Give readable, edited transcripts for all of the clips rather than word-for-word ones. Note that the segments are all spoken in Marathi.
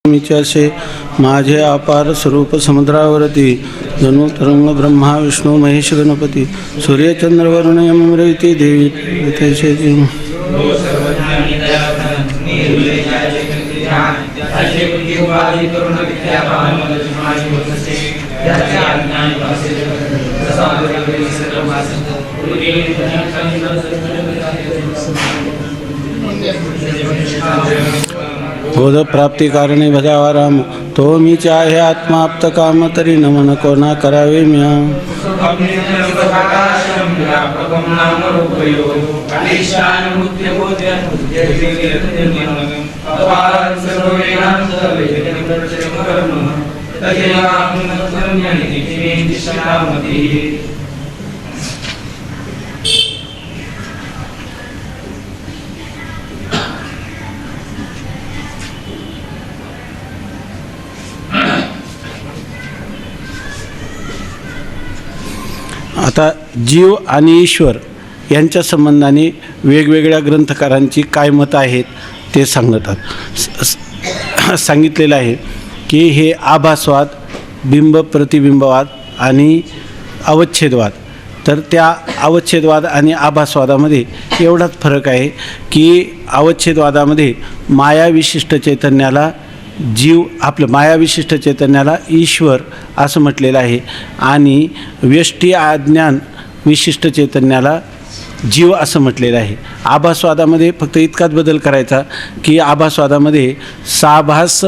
मीचे माझे अपार स्वरूप समुद्रावरती जणू तरंग ब्रह्मा विष्णू महेश गणपती सूर्यचंद्र वरुण यमृती देवी तैसे बोध प्राप्ती कारणे भजावा राम तो मी चाहे आत्माप्त काम तरी नमन कोणा करावे म्या आता जीव आणि ईश्वर यांच्या संबंधाने वेगवेगळ्या ग्रंथकारांची काय मतं आहेत ते सांगितलेलं आहे की हे आभासवाद, बिंब प्रतिबिंबवाद आणि अवच्छेदवाद. तर त्या अवच्छेदवाद आणि आभासवादामध्ये एवढाच फरक आहे की अवच्छेदवादामध्ये माया विशिष्ट चैतन्याला जीव, आपलं माया विशिष्ट चैतन्याला ईश्वर असं म्हटलेलं आहे आणि व्यष्टी अज्ञान विशिष्ट चैतन्याला जीव असं म्हटलेलं आहे. आभासवादामध्ये फक्त इतकाच बदल करायचा की आभासवादामध्ये साभास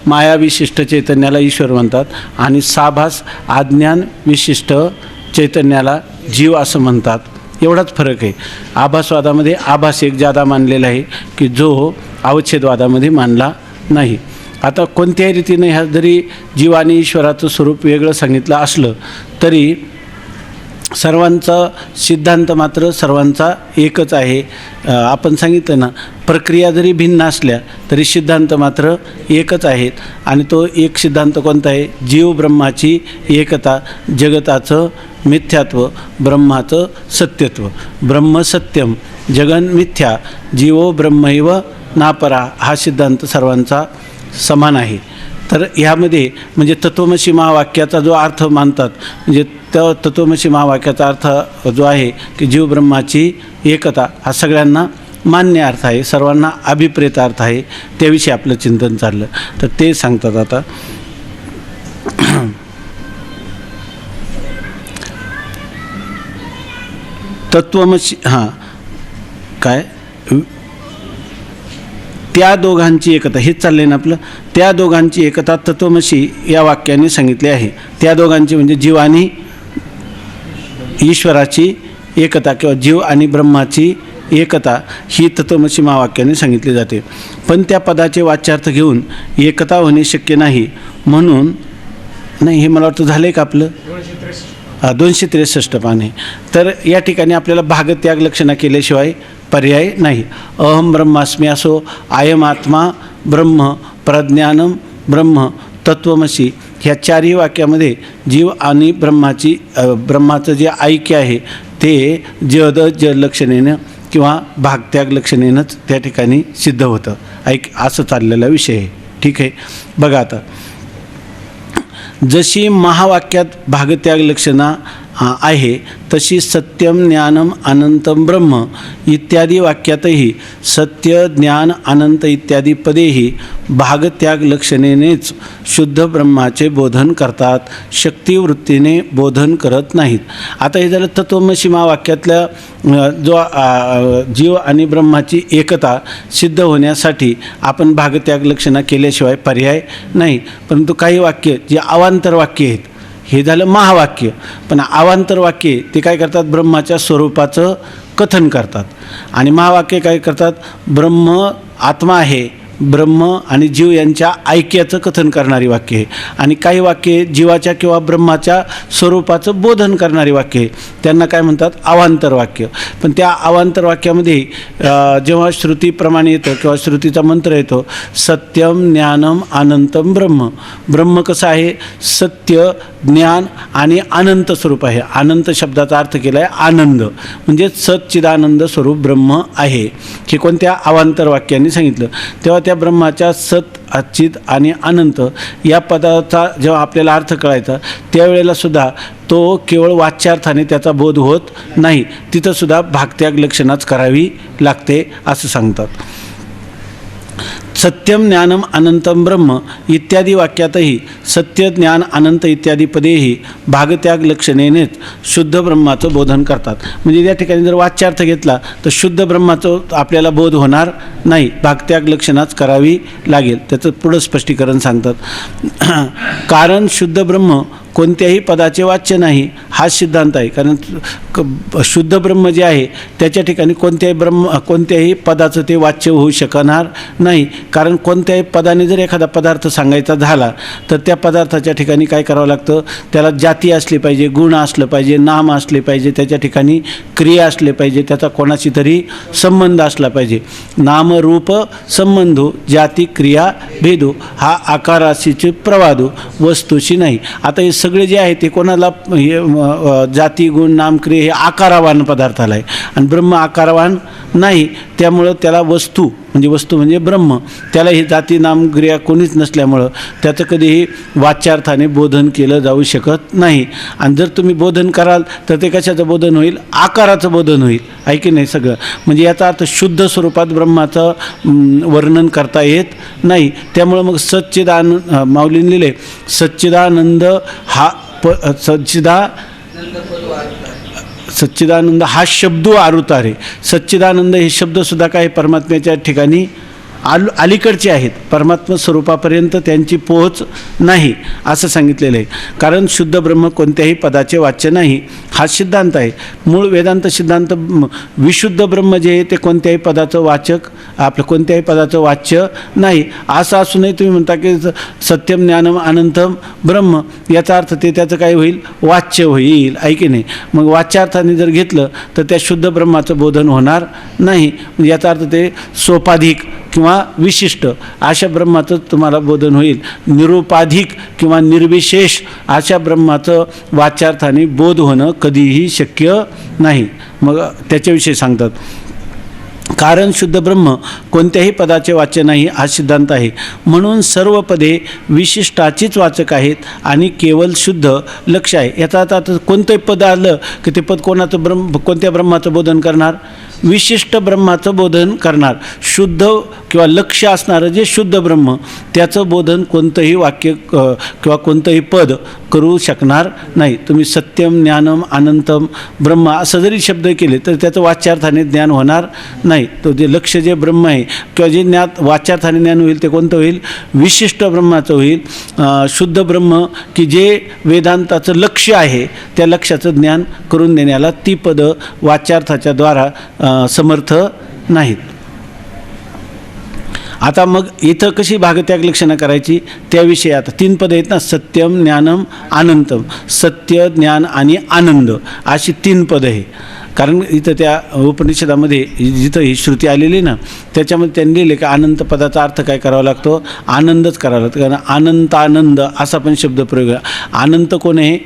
माया विशिष्ट चैतन्याला ईश्वर म्हणतात आणि साभास अज्ञान विशिष्ट चैतन्याला जीव असं म्हणतात. एवढाच फरक आहे. आभासवादामध्ये आभास एक जादा मानलेला आहे की जो अवच्छेदवादामध्ये मानला नाही. आता कोणत्याही रीतीने ह्या जरी जीव आणि ईश्वराचं स्वरूप वेगळं सांगितलं असलं तरी सर्वांचा सिद्धांत मात्र सर्वांचा एकच आहे. आपण सांगितलं ना, प्रक्रिया जरी भिन्न असल्या तरी सिद्धांत मात्र एकच आहेत आणि तो एक सिद्धांत कोणता आहे? जीव ब्रह्माची एकता, जगताचं मिथ्यात्व, ब्रह्माचं सत्यत्व. ब्रह्म सत्यम जगन मिथ्या जीवो ब्रह्मैव नापरा हा सिद्धांत सर्वांचा समान आहे. तर ह्यामध्ये म्हणजे तत्वमसी महावाक्याचा जो अर्थ मानतात, म्हणजे त्या तत्वमसी महावाक्याचा अर्थ जो आहे की जीव ब्रह्माची एकता हा सगळ्यांना मान्य अर्थ आहे, सर्वांना अभिप्रेत अर्थ आहे. त्याविषयी आपलं चिंतन चाललं तर ते सांगतात. आता तत्वमसी काय त्या दोघांची एकता, हेच चाललं आहे ना आपलं. त्या दोघांची एकता तत्वमसी या वाक्याने सांगितले आहे. त्या दोघांची म्हणजे जीव आणि ईश्वराची एकता किंवा जीव आणि ब्रह्माची एकता ही तत्वमसी महावाक्याने सांगितली जाते. पण त्या पदाचे वाच्यार्थ घेऊन एकता होणे शक्य नाही म्हणून नाही, हे मला वाटतं झालं आहे का आपलं 263 पाने. तर या ठिकाणी आपल्याला भागत्याग लक्षणा केल्याशिवाय पर्याय नाही. अहम ब्रह्मास्मी असो, आयम आत्मा ब्रह्म, प्रज्ञानम ब्रह्म, तत्वमसी ह्या चारही वाक्यामध्ये जीव आणि ब्रह्माचं जे ऐक्य आहे ते जद लक्षणेनं किंवा भागत्याग लक्षणेनंच त्या ठिकाणी सिद्ध होतं. असं चाललेला विषय आहे. ठीक आहे, बघा आता जशी महावाक्यात भागत्याग लक्षणा आहे तशी सत्यम ज्ञानम अनंतम ब्रह्म इत्यादी वाक्यातही सत्य ज्ञान अनंत इत्यादी पदेही भागत्याग लक्षणेनेच शुद्ध ब्रह्माचे बोधन करतात, शक्तिवृत्तीने बोधन करत नाहीत. आता हे झालं तत्वमसी महावाक्यातल्या जो जीव आणि ब्रह्माची एकता सिद्ध होण्यासाठी आपण भागत्याग लक्षणा केल्याशिवाय पर्याय नाही. परंतु काही वाक्य जे अवांतर वाक्य आहेत, हे झालं महावाक्य, पण अवांतर वाक्य ते काय करतात? ब्रह्माच्या स्वरूपाचं कथन करतात. आणि महावाक्य काय करतात? ब्रह्म आत्मा आहे, ब्रह्म आणि जीव यांच्या ऐक्याचं कथन करणारी वाक्य आहे. आणि काही वाक्ये जीवाच्या किंवा ब्रह्माच्या स्वरूपाचं बोधन करणारी वाक्य आहे, त्यांना काय म्हणतात? अवांतर वाक्य. पण त्या अवांतर वाक्यामध्ये जेव्हा श्रुतीप्रमाणे येतं किंवा श्रुतीचा मंत्र येतो सत्यम ज्ञानम अनंतम ब्रह्म, ब्रह्म कसं आहे? सत्य, ज्ञान आणि अनंत स्वरूप आहे. अनंत शब्दाचा अर्थ केला आहे आनंद, म्हणजे सच्चिदानंद स्वरूप ब्रह्म आहे. हे कोणत्या अवांतर वाक्यांनी सांगितलं. तेव्हा त्या ब्रह्माच्या सत, अच्चित आणि अनंत या पदाचा जेव्हा आपल्याला अर्थ कळायचा त्यावेळेला सुद्धा तो केवळ वाच्यार्थाने त्याचा बोध होत नाही, तिथंसुद्धा भागत्याग लक्षणाच करावी लागते असं सांगतात. सत्यम ज्ञानम अनंतम ब्रह्म इत्यादी वाक्यातही सत्य, ज्ञान, अनंत इत्यादी पदेही भागत्याग लक्षणेनेच शुद्ध ब्रह्माचं बोधन करतात. म्हणजे या ठिकाणी जर वाच्यार्थ घेतला तर शुद्ध ब्रह्माचं आपल्याला बोध होणार नाही, भागत्याग लक्षणाच करावी लागेल. त्याचं पुढं स्पष्टीकरण सांगतात. कारण शुद्ध ब्रह्म कोणत्याही पदाचे वाच्य नाही हा सिद्धांत आहे. कारण शुद्ध ब्रह्म जे आहे त्याच्या ठिकाणी कोणत्याही पदाचं ते वाच्य होऊ शकणार नाही. कारण कोणत्याही पदाने जर एखादा पदार्थ सांगायचा झाला तर त्या पदार्थाच्या ठिकाणी काय करावं लागतं, त्याला जाती असली पाहिजे, गुण असलं पाहिजे, नाम असले पाहिजे, त्याच्या ठिकाणी क्रिया असले पाहिजे, त्याचा कोणाशी तरी संबंध असला पाहिजे. नाम रूप संबंधो जाती क्रिया भेदो हा आकाराशीचे प्रवादो वस्तूशी नाही. आता हे सगळे जे आहे ते कोणाला जाती, गुण, नाम, क्रिया हे आकारावान पदार्थाला आहे आणि ब्रह्म आकारावान नाही. त्यामुळं त्याला वस्तू म्हणजे ब्रह्म, त्याला ही जाती, नाम, क्रिया कोणीच नसल्यामुळं त्याचं कधीही वाच्यार्थाने बोधन केलं जाऊ शकत नाही. आणि जर तुम्ही बोधन कराल तर ते कशाचं बोधन होईल, आकाराचं बोधन होईल, आहे की नाही सगळं. म्हणजे याचा अर्थ शुद्ध स्वरूपात ब्रह्माचं वर्णन करता येत नाही. त्यामुळं मग माऊलीने लिहिले सच्चिदानंद हा सच्चिदानंद हा शब्द आरुतारे. सच्चिदानंद हे शब्दसुद्धा काय परमात्म्याच्या ठिकाणी अलीकडचे आहेत, परमात्मा स्वरूपापर्यंत त्यांची पोहोच नाही असं सांगितलेलं आहे. कारण शुद्ध ब्रह्म कोणत्याही पदाचे वाच्य नाही हा सिद्धांत आहे. मूळ वेदांत सिद्धांत विशुद्ध ब्रह्म जे आहे ते कोणत्याही पदाचं कोणत्याही पदाचं वाच्य नाही. असं असूनही तुम्ही म्हणता की सत्यम ज्ञानम अनंतम ब्रह्म, याचा अर्थ ते त्याचं काय होईल, वाच्य होईल, आहे की नाही. मग वाच्यार्थाने जर घेतलं तर त्या शुद्ध ब्रह्माचं बोधन होणार नाही. याचा अर्थ ते सोपाधिक किंवा विशिष्ट अशा ब्रह्माचं तुम्हाला बोधन होईल. निरुपाधिक किंवा निर्विशेष अशा ब्रह्माचं वाच्यार्थाने बोध होणं कधीही शक्य नाही. मग त्याच्याविषयी सांगतात. कारण शुद्ध ब्रह्म कोणत्याही पदाचे वाच्य नाही हा सिद्धांत आहे. म्हणून सर्व पदे विशिष्टाचीच वाचक आहेत आणि केवळ शुद्ध लक्ष आहे. याचा अर्थ कोणतंही पद आलं की ते पद कोणत्या ब्रह्माचं बोधन करणार, विशिष्ट ब्रह्माचं बोधन करणार. शुद्ध किंवा लक्ष असणारं जे शुद्ध ब्रह्म त्याचं बोधन कोणतंही वाक्य किंवा कोणतंही पद करू शकणार नाही. तुम्ही सत्यम, ज्ञानम, अनंतम ब्रह्म असं जरी शब्द केले तर त्याचं वाच्यार्थाने ज्ञान होणार नाही. तो जे लक्ष जे ब्रह्म आहे किंवा जे वाच्यार्थाने ज्ञान होईल ते कोणतं होईल, विशिष्ट ब्रह्माचं होईल. शुद्ध ब्रह्म की जे वेदांताचं लक्ष आहे त्या लक्षाचं ज्ञान करून देण्याला ती पदं वाच्यार्थाच्या द्वारा समर्थ नाहीत. आता मग इथं कशी भागत्याग लक्षणं करायची त्याविषयी आता 3 पदं आहेत ना, सत्यम, ज्ञानम, अनंतम. सत्य, ज्ञान आणि आनंद अशी 3 पदं आहे. कारण इथं त्या उपनिषदामध्ये जिथं ही श्रुती आलेली ना त्याच्यामध्ये त्यांनी लिहिले की अनंत पदाचा अर्थ काय करावा लागतो, आनंदच करावा लागतो. कारण अनंत आनंद असा पण शब्दप्रयोग आहे. अनंत कोण आहे,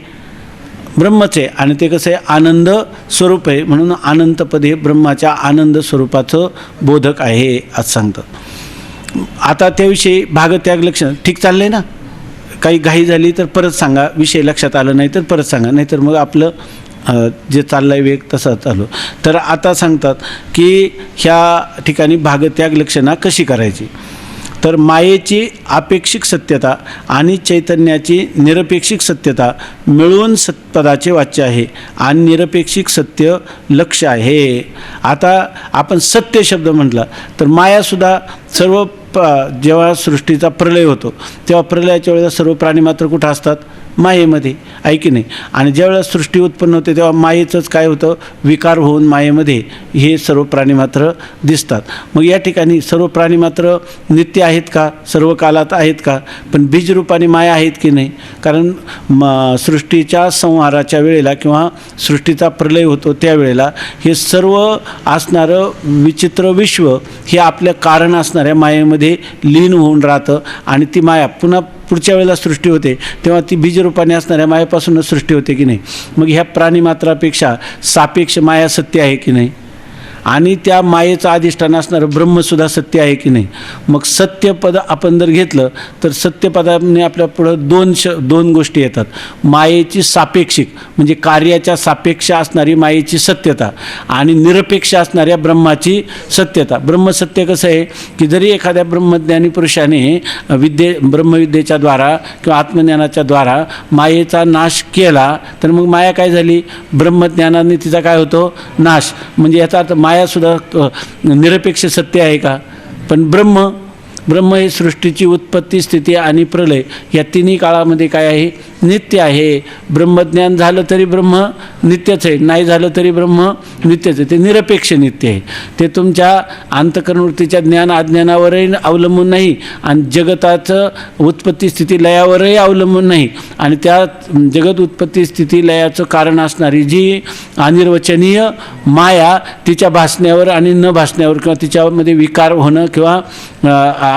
ब्रह्मच आहे आणि ते कसं आहे, आनंद स्वरूप आहे. म्हणून अनंतपद हे ब्रह्माच्या आनंद स्वरूपाचं बोधक आहे असं सांगतात. आता त्याविषयी भागत्याग लक्षण ठीक चाललं आहे ना. काही घाई झाली तर परत सांगा, विषय लक्षात आलं नाही तर परत सांगा, नाहीतर मग आपलं जे चाललं आहे वेग तसा चालू. तर आता सांगतात की ह्या ठिकाणी भागत्याग लक्षणा कशी करायची. तर मायेची अपेक्षिक सत्यता आणि चैतन्याची निरपेक्षिक सत्यता मिळून सत्पदाचे वाच्य आहे आणि निरपेक्षिक सत्य लक्ष आहे. आता आपण सत्य शब्द म्हटला तर मायासुद्धा सर्व जेव्हा सृष्टीचा प्रलय होतो तेव्हा प्रलयाच्या वेळेला सर्व प्राणी मात्र कुठं असतात, मायेमध्ये, आहे की नाही. आणि ज्यावेळेला सृष्टी उत्पन्न होते तेव्हा मायेचंच काय होतं, विकार होऊन मायेमध्ये हे सर्व प्राणी मात्र दिसतात. मग या ठिकाणी सर्व प्राणी मात्र नित्य आहेत का, सर्व कालात आहेत का, पण बीजरूपाने माया आहेत की नाही. कारण सृष्टीच्या संहाराच्या वेळेला किंवा सृष्टीचा प्रलय होतो त्यावेळेला हे सर्व असणारं विचित्र विश्व हे आपल्या कारण असणाऱ्या मायेमध्ये लीन होऊन राहतं आणि ती माया पुन्हा पुढच्या वेळेला सृष्टी होते तेव्हा ती बीजरूपाने असणाऱ्या मायेपासूनच सृष्टी होते की नाही. मग ह्या प्राणीमात्रापेक्षा सापेक्ष माया सत्य आहे की नाही, आणि त्या मायेचं अधिष्ठान असणारं ब्रह्मसुद्धा सत्य आहे की नाही. मग सत्यपद आपण जर घेतलं तर सत्यपदाने आपल्या पुढं दोन गोष्टी येतात. मायेची सापेक्षिक म्हणजे कार्याच्या सापेक्ष असणारी मायेची सत्यता आणि निरपेक्ष असणाऱ्या ब्रह्माची सत्यता. ब्रह्मसत्य कसं आहे की जरी एखाद्या ब्रह्मज्ञानी पुरुषाने ब्रह्मविद्येच्या द्वारा किंवा आत्मज्ञानाच्या द्वारा मायेचा नाश केला तर मग माया काय झाली, ब्रह्मज्ञानाने तिचा काय होतो, नाश. म्हणजे याचा अर्थ मायासुद्धा निरपेक्ष सत्य आहे का. पण ब्रह्म हे सृष्टीची उत्पत्ती, स्थिती आणि प्रलय या तिन्ही काळामध्ये काय आहे, नित्य आहे. ब्रह्मज्ञान झालं तरी ब्रह्म नित्यच आहे, नाही झालं तरी ब्रह्म नित्यच आहे. ते निरपेक्ष नित्य आहे. ते तुमच्या अंतःकरणवृत्तीच्या ज्ञान अज्ञानावरही अवलंबून नाही आणि जगताचं उत्पत्ती स्थिती लयावरही अवलंबून नाही. आणि त्या जगत उत्पत्ती स्थिती लयाचं कारण असणारी जी अनिर्वचनीय माया तिच्या भासण्यावर आणि न भासण्यावर किंवा तिच्यामध्ये विकार होणं किंवा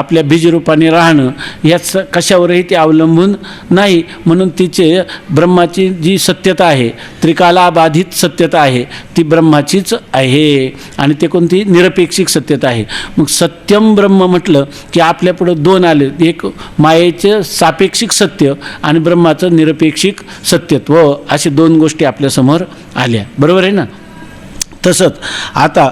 आपल्या बीजरूपाने राहणं याच कशावरही ते अवलंबून नाही. म्हणून तिचे ब्रह्माची जी सत्यता आहे, त्रिकालाबाधित सत्यता आहे, ती ब्रह्माचीच आहे आणि ते कोणती निरपेक्षिक सत्यता आहे. मग सत्यम ब्रह्म म्हटलं की आपल्यापुढं दोन आले, एक मायेचं सापेक्षिक सत्य आणि ब्रह्माचं निरपेक्षिक सत्यत्व, असे दोन गोष्टी आपल्यासमोर आल्या. बरोबर आहे ना. तसंच आता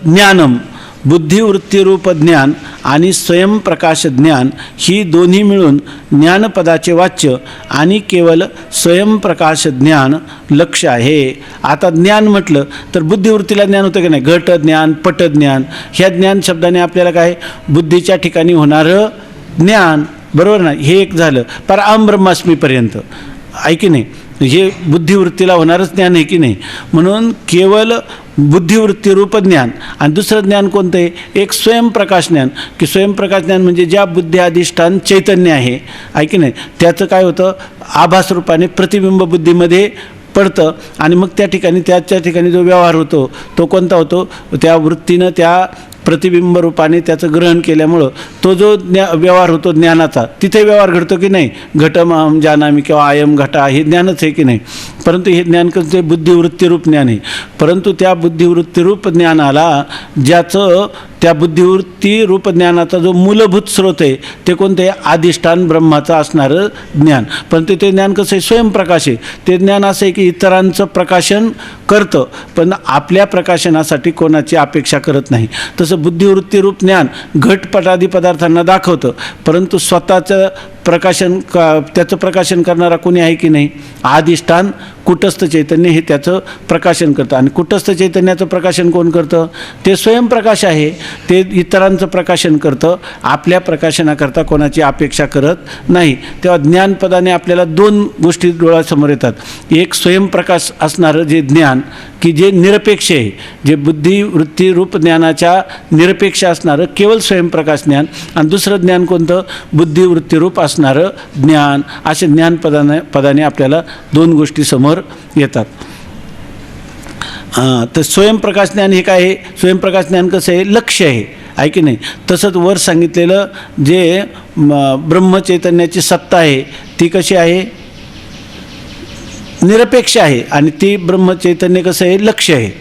ज्ञानम बुद्धिवृत्तीरूप ज्ञान आणि स्वयंप्रकाश ज्ञान ही दोन्ही मिळून ज्ञानपदाचे वाच्य आणि केवळ स्वयंप्रकाश ज्ञान लक्ष आहे. आता ज्ञान म्हटलं तर बुद्धिवृत्तीला ज्ञान होतं की नाही, घट ज्ञान, पट ज्ञान. ह्या ज्ञान शब्दाने आपल्याला काय, बुद्धीच्या ठिकाणी होणारं ज्ञान. बरोबर ना. हे एक झालं. पर अहम ब्रह्मास्मीपर्यंत आहे की नाही, हे बुद्धिवृत्तीला होणारच ज्ञान आहे की नाही. म्हणून केवळ बुद्धिवृत्तीरूप ज्ञान आणि दुसरं ज्ञान कोणतं आहे, एक स्वयंप्रकाश ज्ञान. की स्वयंप्रकाश ज्ञान म्हणजे ज्या बुद्धी अधिष्ठान चैतन्य आहे की नाही, त्याचं काय होतं, आभास रूपाने प्रतिबिंब बुद्धीमध्ये पडतं आणि मग त्याच्या ठिकाणी जो व्यवहार होतो तो कोणता होतो, त्या वृत्तीनं त्या प्रतिबिंब रूपाने त्याचं ग्रहण केल्यामुळं तो जो व्यवहार होतो ज्ञानाचा, तिथे व्यवहार घडतो की नाही. घटम अहम जानामी किंवा आयम घटा हे ज्ञानच आहे की नाही. परंतु हे ज्ञान कसं ते बुद्धिवृत्तीरूप ज्ञान आहे. परंतु त्या बुद्धिवृत्तीरूप ज्ञानाला ज्याचं त्या बुद्धिवृत्ती रूप ज्ञानाचा जो मूलभूत स्रोत आहे ते कोणतं आहे, अधिष्ठान ब्रह्माचं असणारं ज्ञान. परंतु ते ज्ञान कसं आहे, स्वयंप्रकाश आहे. ते ज्ञान असं आहे की इतरांचं प्रकाशन करतं पण आपल्या प्रकाशनासाठी कोणाची अपेक्षा करत नाही. तसं बुद्धिवृत्तीरूप ज्ञान घटपटादी पदार्थांना दाखवतं परंतु स्वतःचं त्याचं प्रकाशन करणारा कोणी आहे की नाही, अधिष्ठान कुटस्थ चैतन्य हे त्याचं प्रकाशन करतं. आणि कुटस्थ चैतन्याचं प्रकाशन कोण करतं, ते स्वयंप्रकाश आहे. ते इतरांचं प्रकाशन करतं, आपल्या प्रकाशनाकरता कोणाची अपेक्षा करत नाही. तेव्हा ज्ञानपदाने आपल्याला दोन गोष्टी डोळ्यासमोर येतात. एक स्वयंप्रकाश असणारं जे ज्ञान की जे निरपेक्ष आहे, जे बुद्धिवृत्ती रूप ज्ञानाच्या निरपेक्ष असणारं केवळ स्वयंप्रकाश ज्ञान. आणि दुसरं ज्ञान कोणतं, बुद्धिवृत्तीरूप असणारं ज्ञान. असे ज्ञानपदाने आपल्याला दोन गोष्टी समोर येतात. तर स्वयंप्रकाश ज्ञान हे काय आहे, स्वयंप्रकाश ज्ञान कसं आहे, लक्ष्य आहे की नाही. तसंच वर सांगितलेलं जे ब्रह्मचैतन्याची सत्ता आहे ती कशी आहे, निरपेक्ष आहे आणि ती ब्रह्मचैतन्य कसं आहे, लक्ष्य आहे.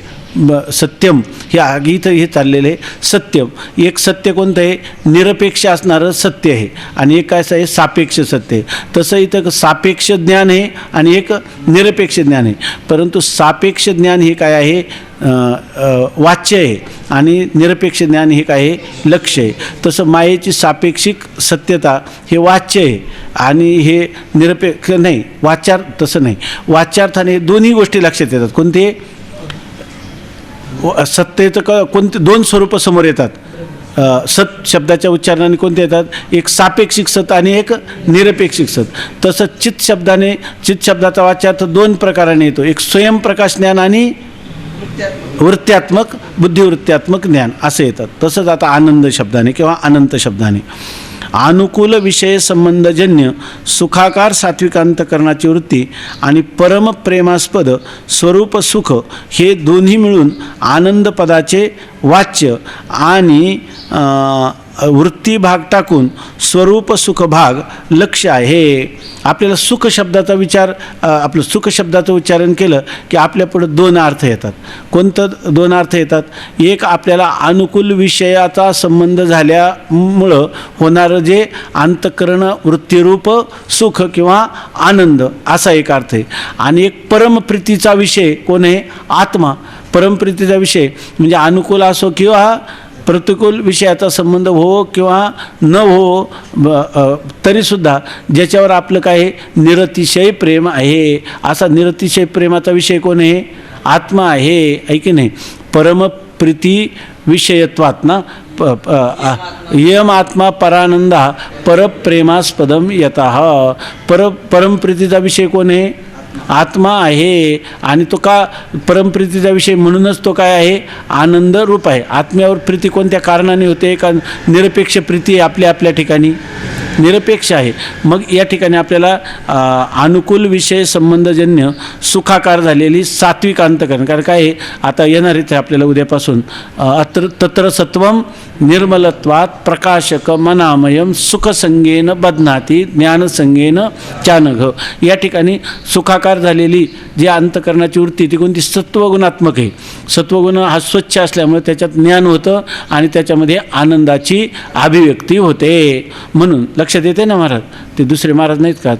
सत्यम हे इथं हे चाललेलं आहे. सत्यम एक सत्य कोणतं आहे, निरपेक्ष असणारं सत्य आहे आणि एक काय आहे, सापेक्ष सत्य आहे. तसं इथं सापेक्ष ज्ञान आहे आणि एक निरपेक्ष ज्ञान आहे. परंतु सापेक्ष ज्ञान हे काय आहे, वाच्य आहे आणि निरपेक्ष ज्ञान हे काय आहे, लक्ष्य आहे. तसं मायेची सापेक्षिक सत्यता हे वाच्य आहे आणि हे निरपेक्ष नाही, वाच्यार तसं नाही. वाच्यार्थाने दोन्ही गोष्टी लक्षात येतात. कोणते, सत्तेचं कोणते दोन स्वरूपं समोर येतात. सत शब्दाच्या उच्चारणाने कोणते येतात, एक सापेक्षिक सत आणि एक निरपेक्षिक सत. तसं चित शब्दाचा वाच्यार्थ दोन प्रकाराने येतो, एक स्वयंप्रकाश ज्ञान आणि वृत्त्यात्मक बुद्धिवृत्त्यात्मक ज्ञान असं येतात. तसंच आता आनंद शब्दाने किंवा अनंत शब्दाने अनुकूल विषय संबंधजन्य सुखाकार सात्विकांतकरणाची वृत्ती आणि परमप्रेमास्पद स्वरूप सुख हे दोन्ही मिळून आनंदपदाचे वाच्य आणि वृत्ती भाग टाकून स्वरूप सुख भाग लक्ष आहे. आपल्याला सुख शब्दाचा विचार आपलं सुख शब्दाचं उच्चारण केलं की आपल्यापुढं दोन अर्थ येतात. कोणतं दोन अर्थ येतात? एक, आपल्याला अनुकूल विषयाचा संबंध झाल्यामुळं होणारं जे अंतःकरण वृत्तीरूप सुख किंवा आनंद असा एक अर्थ आहे. आणि एक परमप्रीतीचा विषय कोण आहे? आत्मा. परमप्रीतीचा विषय म्हणजे अनुकूल असो किंवा प्रतिकूल विषयाचा संबंध हो किंवा न हो तरीसुद्धा ज्याच्यावर आपलं काय आहे? निरतिशय प्रेम आहे. असा निरतिशय प्रेमाचा विषय कोण आहे? आत्मा आहे. आहे की नाही? परमप्रीती विषयत्वात ना यम आत्मा परानंदा परप्रेमास्पदम यतः. परमप्रीतीचा विषय कोण आहे? आत्मा आहे. आणि तो का परमप्रीतीचा विषय? म्हणूनच तो काय आहे? आनंद रूप आहे. आत्म्यावर प्रीती कोणत्या कारणाने होते? का निरपेक्ष प्रीती आपल्या आपल्या ठिकाणी निरपेक्ष आहे. मग या ठिकाणी आपल्याला अनुकूल विषय संबंधजन्य सुखाकार झालेली सात्विक अंतःकरण. कारण काय आहे? आता येणार आहे आपल्याला उद्यापासून तत्र सत्वम निर्मलत्वात प्रकाशक मनामयम सुखसंगेन बध्नाती ज्ञानसंगेन चानघ. या ठिकाणी सुखाकार झालेली जी अंतःकरणाची वृत्ती ती कोणती? सत्वगुणात्मक आहे. सत्वगुण हा स्वच्छ असल्यामुळे त्याच्यात ज्ञान होतं आणि त्याच्यामध्ये आनंदाची अभिव्यक्ती होते. म्हणून लक्षात येते ना महाराज? ते दुसरे महाराज नाहीत का?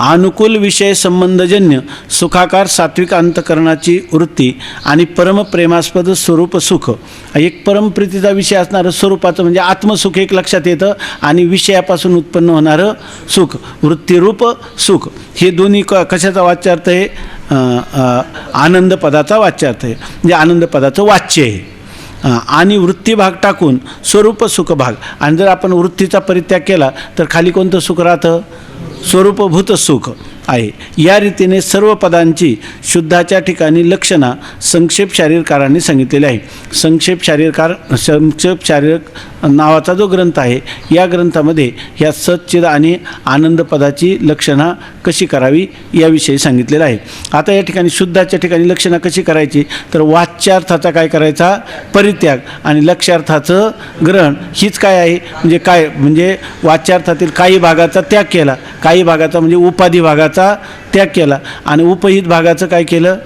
अनुकूल विषय संबंधजन्य सुखाकार सात्विक अंतःकरणाची वृत्ती आणि परमप्रेमास्पद स्वरूप सुख. एक परमप्रीतीचा विषय असणारं स्वरूपाचं म्हणजे आत्मसुख एक लक्षात येतं आणि विषयापासून उत्पन्न होणारं सुख वृत्तीरूप सुख. हे दोन्ही कशाचा वाच्यार्थ आहे? आनंदपदाचा वाच्यार्थ आहे. म्हणजे आनंदपदाचं वाच्य आहे. आणि वृत्ती भाग टाकून स्वरूप सुख भाग. आणि जर आपण वृत्तीचा परित्याग केला तर खाली कोणतं सुख राहतं? स्वरूपभूत सुख आहे. या रीतीने सर्व पदांची शुद्धाच्या ठिकाणी लक्षणा संक्षेप शारीरकारांनी सांगितलेली आहे. संक्षेप शारीरक नावाचा जो ग्रंथ आहे या ग्रंथामध्ये ह्या सच्चिद आणि आनंद पदाची लक्षणा कशी करावी याविषयी सांगितलेलं आहे. आता या ठिकाणी शुद्धाच्या ठिकाणी लक्षणा कशी करायची? तर वाच्यार्थाचा काय करायचा? परित्याग आणि लक्ष्यार्थाचं ग्रहण. हीच काय आहे? म्हणजे काय? म्हणजे वाच्यार्थातील काही भागाचा त्याग केला, काही भागाचा म्हणजे उपाधी भागाचा त्याग केला आणि उपहित भागाचं काय केलं?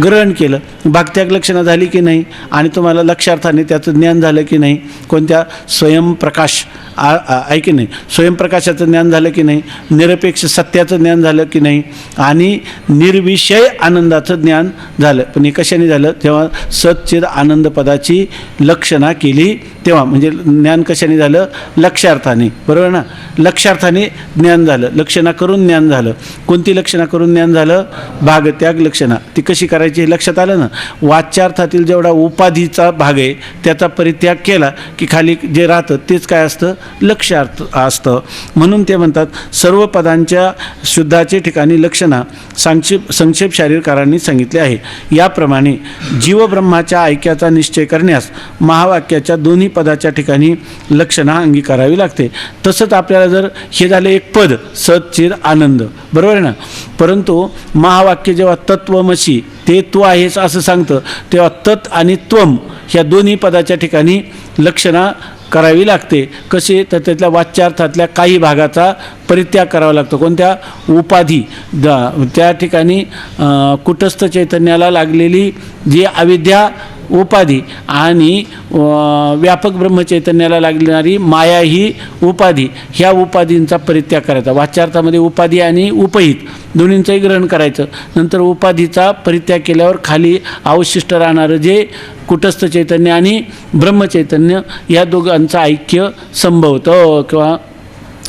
ग्रहण केलं. भागत्याग लक्षणा झाली की नाही? आणि तुम्हाला लक्षार्थाने त्याचं ज्ञान झालं की नाही? कोणत्या? स्वयंप्रकाश आहे की नाही? स्वयंप्रकाशाचं ज्ञान झालं की नाही? निरपेक्ष सत्याचं ज्ञान झालं की नाही? आणि निर्विषय आनंदाचं ज्ञान झालं. पण हे कशाने झालं? तेव्हा सच्चिद आनंद पदाची लक्षणा केली तेव्हा. म्हणजे ज्ञान कशाने झालं? लक्षार्थाने. बरोबर ना? लक्षार्थाने ज्ञान झालं. लक्षणा करून ज्ञान झालं. कोणती लक्षणा करून ज्ञान झालं? भागत्याग लक्षणा. ती कशी करायची हे लक्षात आलं ना? वाच्यार्थातील जेवढा उपाधीचा भाग आहे त्याचा परित्याग केला की खाली जे राहतं तेच काय असतं? लक्षार्थ असतं. म्हणून ते म्हणतात सर्व पदांच्या शुद्धाचे ठिकाणी लक्षणा संक्षेप शारीरकारांनी सांगितले आहे. याप्रमाणे जीवब्रह्माच्या ऐक्याचा निश्चय करण्यास महावाक्याच्या दोन्ही पदाच्या ठिकाणी लक्षणा अंगीकारावी लागते. तसंच आपल्याला जर हे झालं एक पद सच्चिद आनंद, बरोबर आहे ना? परंतु महावाक्य जेव्हा तत्वमसी ते तू आहेस असं सांगतं तेव्हा तत् आणि त्वम ह्या दोन्ही पदाच्या ठिकाणी लक्षणा करावी लागते. कसे? तर त्यातल्या वाच्यार्थातल्या काही भागाचा परित्याग करावा लागतो. कोणत्या? उपाधी. त्या ठिकाणी कुटस्थ चैतन्याला लागलेली जी अविद्या उपाधी आणि व्यापक ब्रह्मचैतन्याला लागणारी माया ही उपाधी, ह्या उपाधींचा परित्याग करायचा. वाच्यार्थामध्ये उपाधी आणि उपहित दोन्हींचंही ग्रहण करायचं. नंतर उपाधीचा परित्याग केल्यावर खाली अवशिष्ट राहणारं जे कुटस्थ चैतन्य आणि ब्रह्मचैतन्य या दोघांचं ऐक्य संभवतं किंवा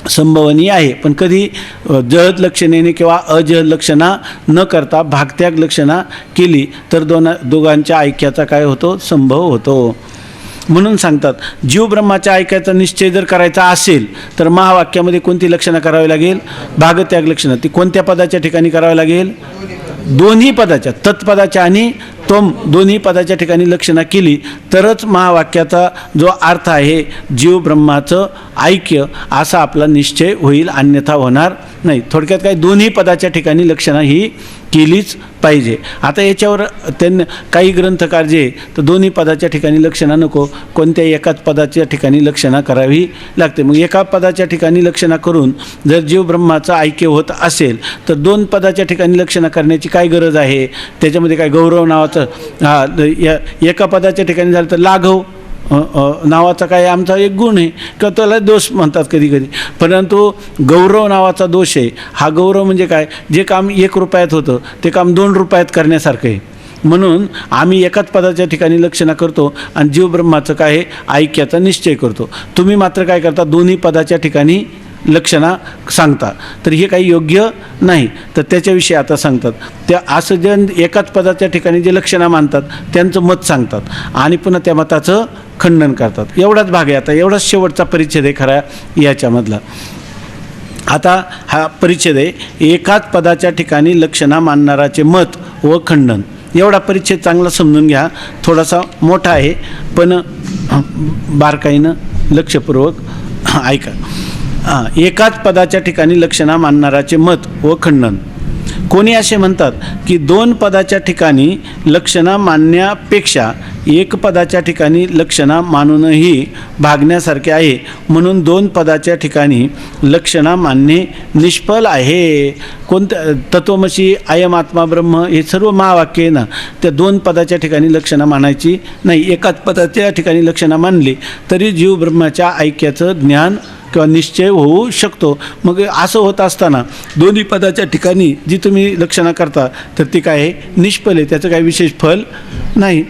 संभवनीय आहे. पण कधी जहद लक्षणेने किंवा अजहद लक्षणा न करता भागत्याग लक्षणा केली तर दोघांच्या ऐक्याचा काय होतो? संभव होतो. म्हणून सांगतात जीव ब्रह्माच्या ऐक्याचा निश्चय जर करायचा असेल तर महावाक्यामध्ये कोणती लक्षणं करावी लागेल? भागत्याग लक्षणं. ती कोणत्या पदाच्या ठिकाणी करावी लागेल? दोन्ही पदाच्या, तत्पदाच्या आणि त्वम दोन्ही पदाच्या ठिकाणी लक्षणा केली तरच महावाक्याचा जो अर्थ आहे जीव ब्रह्माचं ऐक्य असा आपला निश्चय होईल, अन्यथा होणार नाही. थोडक्यात काय? दोन्ही पदाच्या ठिकाणी लक्षणा ही केलीच पाहिजे. आता याच्यावर त्यांनी काही ग्रंथकार जे तर दोन्ही पदाच्या ठिकाणी लक्षणा नको, कोणत्याही एकाच पदाच्या ठिकाणी लक्षणा करावी लागते. मग एका पदाच्या ठिकाणी लक्षणा करून जर जीव ब्रह्माचं ऐक्य होत असेल तर दोन पदाच्या ठिकाणी लक्षणा करण्याची काय गरज आहे? त्याच्यामध्ये काय गौरव नावाचं एका पदाच्या ठिकाणी झालं तर लाघव नावाचा काय आमचा एक गुण आहे किंवा त्याला दोष म्हणतात कधी कधी, परंतु गौरव नावाचा दोष आहे. हा गौरव म्हणजे काय? जे काम 1 रुपयात होतं ते काम 2 रुपयात करण्यासारखं आहे. म्हणून आम्ही एकाच पदाच्या ठिकाणी लक्षणा करतो आणि जीव ब्रह्माचं काय आहे ऐक्याचा निश्चय करतो. तुम्ही मात्र काय करता? दोन्ही पदाच्या ठिकाणी लक्षणा सांगता, तर हे काही योग्य नाही. तर त्याच्याविषयी आता सांगतात. त्या असं जे एकाच पदाच्या ठिकाणी जे लक्षणा मानतात त्यांचं मत सांगतात आणि पुन्हा त्या मताचं खंडन करतात. एवढाच भाग आहे. आता एवढाच शेवटचा परिच्छेद आहे खरा याच्यामधला. आता हा परिच्छेद आहे एकाच पदाच्या ठिकाणी लक्षणा मानणाराचे मत व खंडन. एवढा परिच्छेद चांगला समजून घ्या. थोडासा मोठा आहे पण बारकाईनं लक्षपूर्वक ऐका. एकाच पदाच्या ठिकाणी लक्षणा मानणाराचे मत व खंडन. कोणी असे म्हणतात की 2 पदाच्या ठिकाणी लक्षणा मानण्यापेक्षा 1 पदाच्या ठिकाणी लक्षणा मानूनही भागण्यासारखे आहे, म्हणून 2 पदाच्या ठिकाणी लक्षणा मानणे निष्फळ आहे. कोणतं? तत्वमसी, अयम आत्मा ब्रह्म हे सर्व महावाक्य आहे ना, त्या 2 पदाच्या ठिकाणी लक्षणा मानायची नाही. एकाच पदाच्या ठिकाणी लक्षणा मानली तरी जीव ब्रह्माच्या ऐक्याचं ज्ञान किंवा निश्चय होऊ शकतो. मग असं होत असताना दोन्ही पदाच्या ठिकाणी जी तुम्ही लक्षणा करता तर ती काय आहे? निष्फळ आहे. त्याचं काही विशेष फल नाही.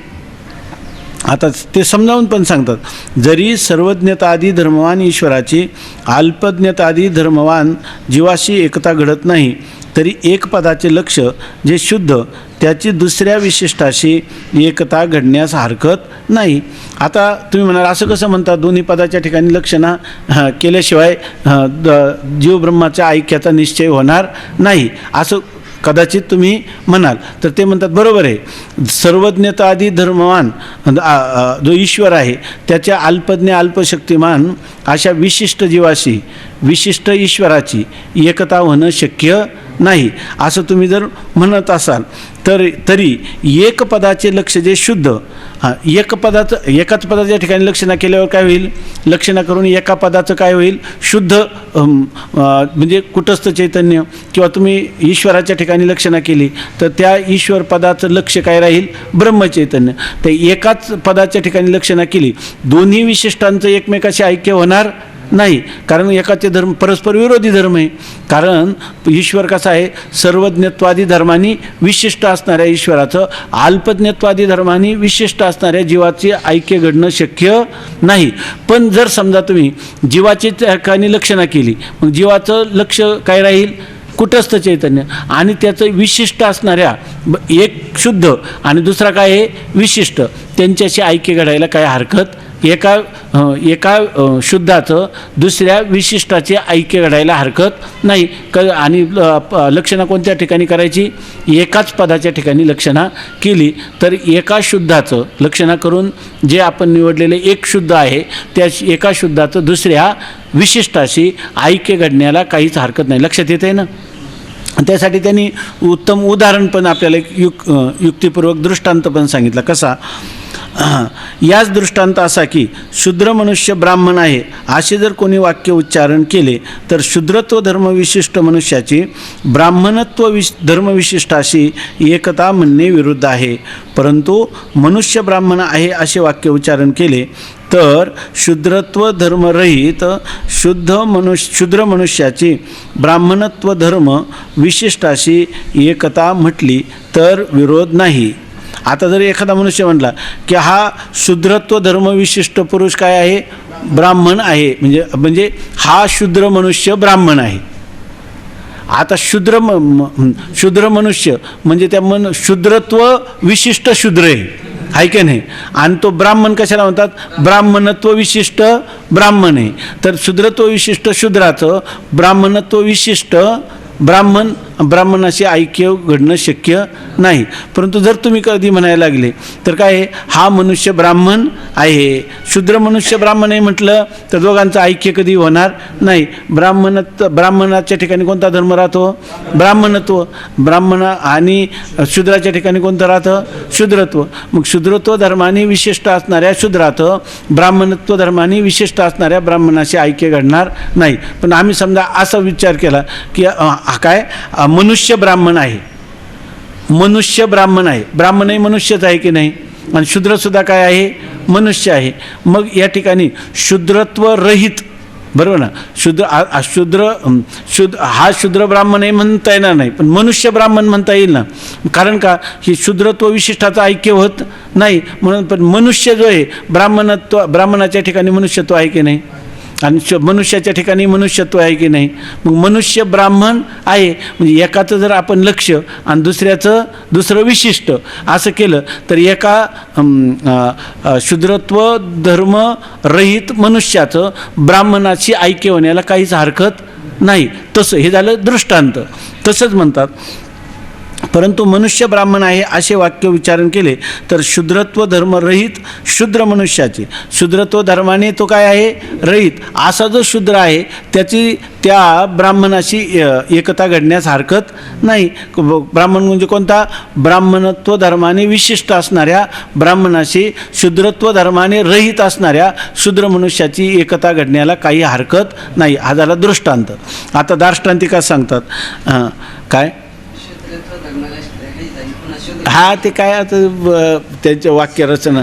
आता ते समजावून पण सांगतात. जरी सर्वज्ञतादी धर्मवान ईश्वराची अल्पज्ञतादी धर्मवान जीवाशी एकता घडत नाही तरी 1 पदाचे लक्ष जे शुद्ध त्याची दुसऱ्या विशिष्टाशी एकता घडण्यास हरकत नाही. आता तुम्ही म्हणाल असं कसं म्हणतात दोन्ही पदाच्या ठिकाणी लक्षणा केल्याशिवाय जीव ब्रह्माच्या ऐक्याचा निश्चय होणार नाही असं कदाचित तुम्ही म्हणाल. तर ते म्हणतात बरोबर आहे. सर्वज्ञता आदी धर्मवान जो ईश्वर आहे त्याच्या अल्पज्ञ अल्पशक्तिमान अशा विशिष्ट जीवाशी विशिष्ट ईश्वराची एकता होणं शक्य नाही असं तुम्ही जर म्हणत असाल तर तरी 1 पदाचे लक्ष जे शुद्ध एकाच पदाच्या ठिकाणी लक्षणा केल्यावर काय होईल? लक्षणा करून एका पदाचं काय होईल? शुद्ध म्हणजे कुटस्थ चैतन्य किंवा तुम्ही ईश्वराच्या ठिकाणी लक्षणा केली तर त्या ईश्वर पदाचं लक्ष काय राहील? ब्रह्मचैतन्य. तर एकाच पदाच्या ठिकाणी लक्षणा केली दोन्ही विशिष्टांचं एकमेकाशी ऐक्य होणार नाही, कारण एकाचे धर्म परस्पर विरोधी धर्म आहे. कारण ईश्वर कसा आहे? सर्वज्ञत्वादी धर्मांनी विशिष्ट असणाऱ्या ईश्वराचं अल्पज्ञत्वादी धर्मांनी विशिष्ट असणाऱ्या जीवाची ऐक्य घडणं शक्य नाही. पण जर समजा तुम्ही जीवाची ठिकाणी लक्षणा केली मग जीवाचं लक्ष काय राहील? कुटस्थ चैतन्य आणि त्याचं विशिष्ट असणाऱ्या एक शुद्ध आणि दुसरा काय आहे? विशिष्ट, त्यांच्याशी ऐक्य घडायला काय हरकत? एका शुद्धाचं दुसऱ्या विशिष्टाचे ऐक्य घडायला हरकत नाही. आणि लक्षणा कोणत्या ठिकाणी करायची? एकाच पदाच्या ठिकाणी लक्षणा केली तर एका शुद्धाचं लक्षणा करून जे आपण निवडलेले एक शुद्ध आहे त्या एका शुद्धाचं दुसऱ्या विशिष्टाशी ऐक्य घडण्याला काहीच हरकत नाही. लक्षात येते ना? त्यासाठी त्यांनी उत्तम उदाहरण पण आपल्याला युक्तिपूर्वक दृष्टांत पण सांगितला. कसा? याच दृष्टांत असा की शूद्र मनुष्य ब्राह्मण आहे असे जर कोणी वाक्य उच्चारण केले तर शूद्रत्व धर्मविशिष्ट मनुष्याची ब्राह्मणत्व धर्मविशिष्टाशी एकता म्हणणे विरुद्ध आहे. परंतु मनुष्य ब्राह्मण आहे असे वाक्य उच्चारण केले तर शूद्रत्व धर्मरहित शूद्र मनुष्याची ब्राह्मणत्व धर्म विशिष्टाशी एकता म्हटली तर विरोध नाही. आता जर एखादा मनुष्य म्हटला की हा शूद्रत्व धर्मविशिष्ट पुरुष काय आहे? ब्राह्मण आहे, म्हणजे हा शूद्र मनुष्य ब्राह्मण आहे. आता शूद्र मनुष्य म्हणजे त्या शूद्रत्व विशिष्ट शूद्र आहे की नाही? आणि तो ब्राह्मण कशाला म्हणतात? ब्राह्मणत्व विशिष्ट ब्राह्मण आहे. तर शूद्रत्व विशिष्ट शूद्राचं ब्राह्मणत्व विशिष्ट ब्राह्मण ब्राह्मणाशी ऐक्य घडणं शक्य नाही. परंतु जर तुम्ही कधी म्हणायला लागले तर काय आहे, हा मनुष्य ब्राह्मण आहे, शूद्र मनुष्य ब्राह्मण आहे म्हटलं तर दोघांचं ऐक्य कधी होणार नाही. ब्राह्मणाच्या ठिकाणी कोणता धर्म राहतो? ब्राह्मणत्व. ब्राह्मण आणि शूद्राच्या ठिकाणी कोणतं राहतं? शूद्रत्व. मग शूद्रत्व धर्माने विशिष्ट असणाऱ्या शूद्रात, ब्राह्मणत्व धर्माने विशिष्ट असणाऱ्या ब्राह्मणाशी ऐक्य घडणार नाही. पण आम्ही समजा असा विचार केला की काय मनुष्य ब्राह्मण आहे, मनुष्य ब्राह्मण आहे, ब्राह्मणही मनुष्यच आहे की नाही, आणि शूद्रसुद्धा काय आहे? मनुष्य आहे. मग या ठिकाणी शूद्रत्व रहित, बरोबर ना, हा शूद्र ब्राह्मण आहे म्हणता येणार नाही, पण मनुष्य ब्राह्मण म्हणता येईल ना. कारण का, ही शूद्रत्व विशिष्टाचं ऐक्य होत नाही म्हणून. पण मनुष्य जो आहे, ब्राह्मणाच्या ठिकाणी मनुष्यत्व आहे की नाही, आणि मनुष्याच्या ठिकाणी मनुष्यत्व आहे की नाही. मग मनुष्य ब्राह्मण आहे म्हणजे एकाचं जर आपण लक्ष आणि दुसऱ्याचं दुसरं विशिष्ट असं केलं तर एका शूद्रत्व धर्म रहित मनुष्याचं ब्राह्मणाशी ऐक्य होण्याला काहीच हरकत नाही. तसं हे झालं दृष्टांत. तसंच म्हणतात. परंतु मनुष्य ब्राह्मण आहे असे वाक्य उच्चारण केले तर शूद्रत्व धर्म रहित शूद्र मनुष्याचे, शूद्रत्व धर्माने तो काय आहे? रहित. असा जो शूद्र आहे त्याची त्या ब्राह्मणाशी एकता घडण्यास हरकत नाही. ब्राह्मण म्हणजे कोणता? ब्राह्मणत्व धर्माने विशिष्ट असणाऱ्या ब्राह्मणाशी शूद्रत्व धर्माने रहित असणाऱ्या शूद्र मनुष्याची एकता घडण्याला काही हरकत नाही. हा झाला दृष्टांत. आता दार्ष्टांतिका सांगतात काय? हा ते काय आता त्यांच्या वाक्य रचना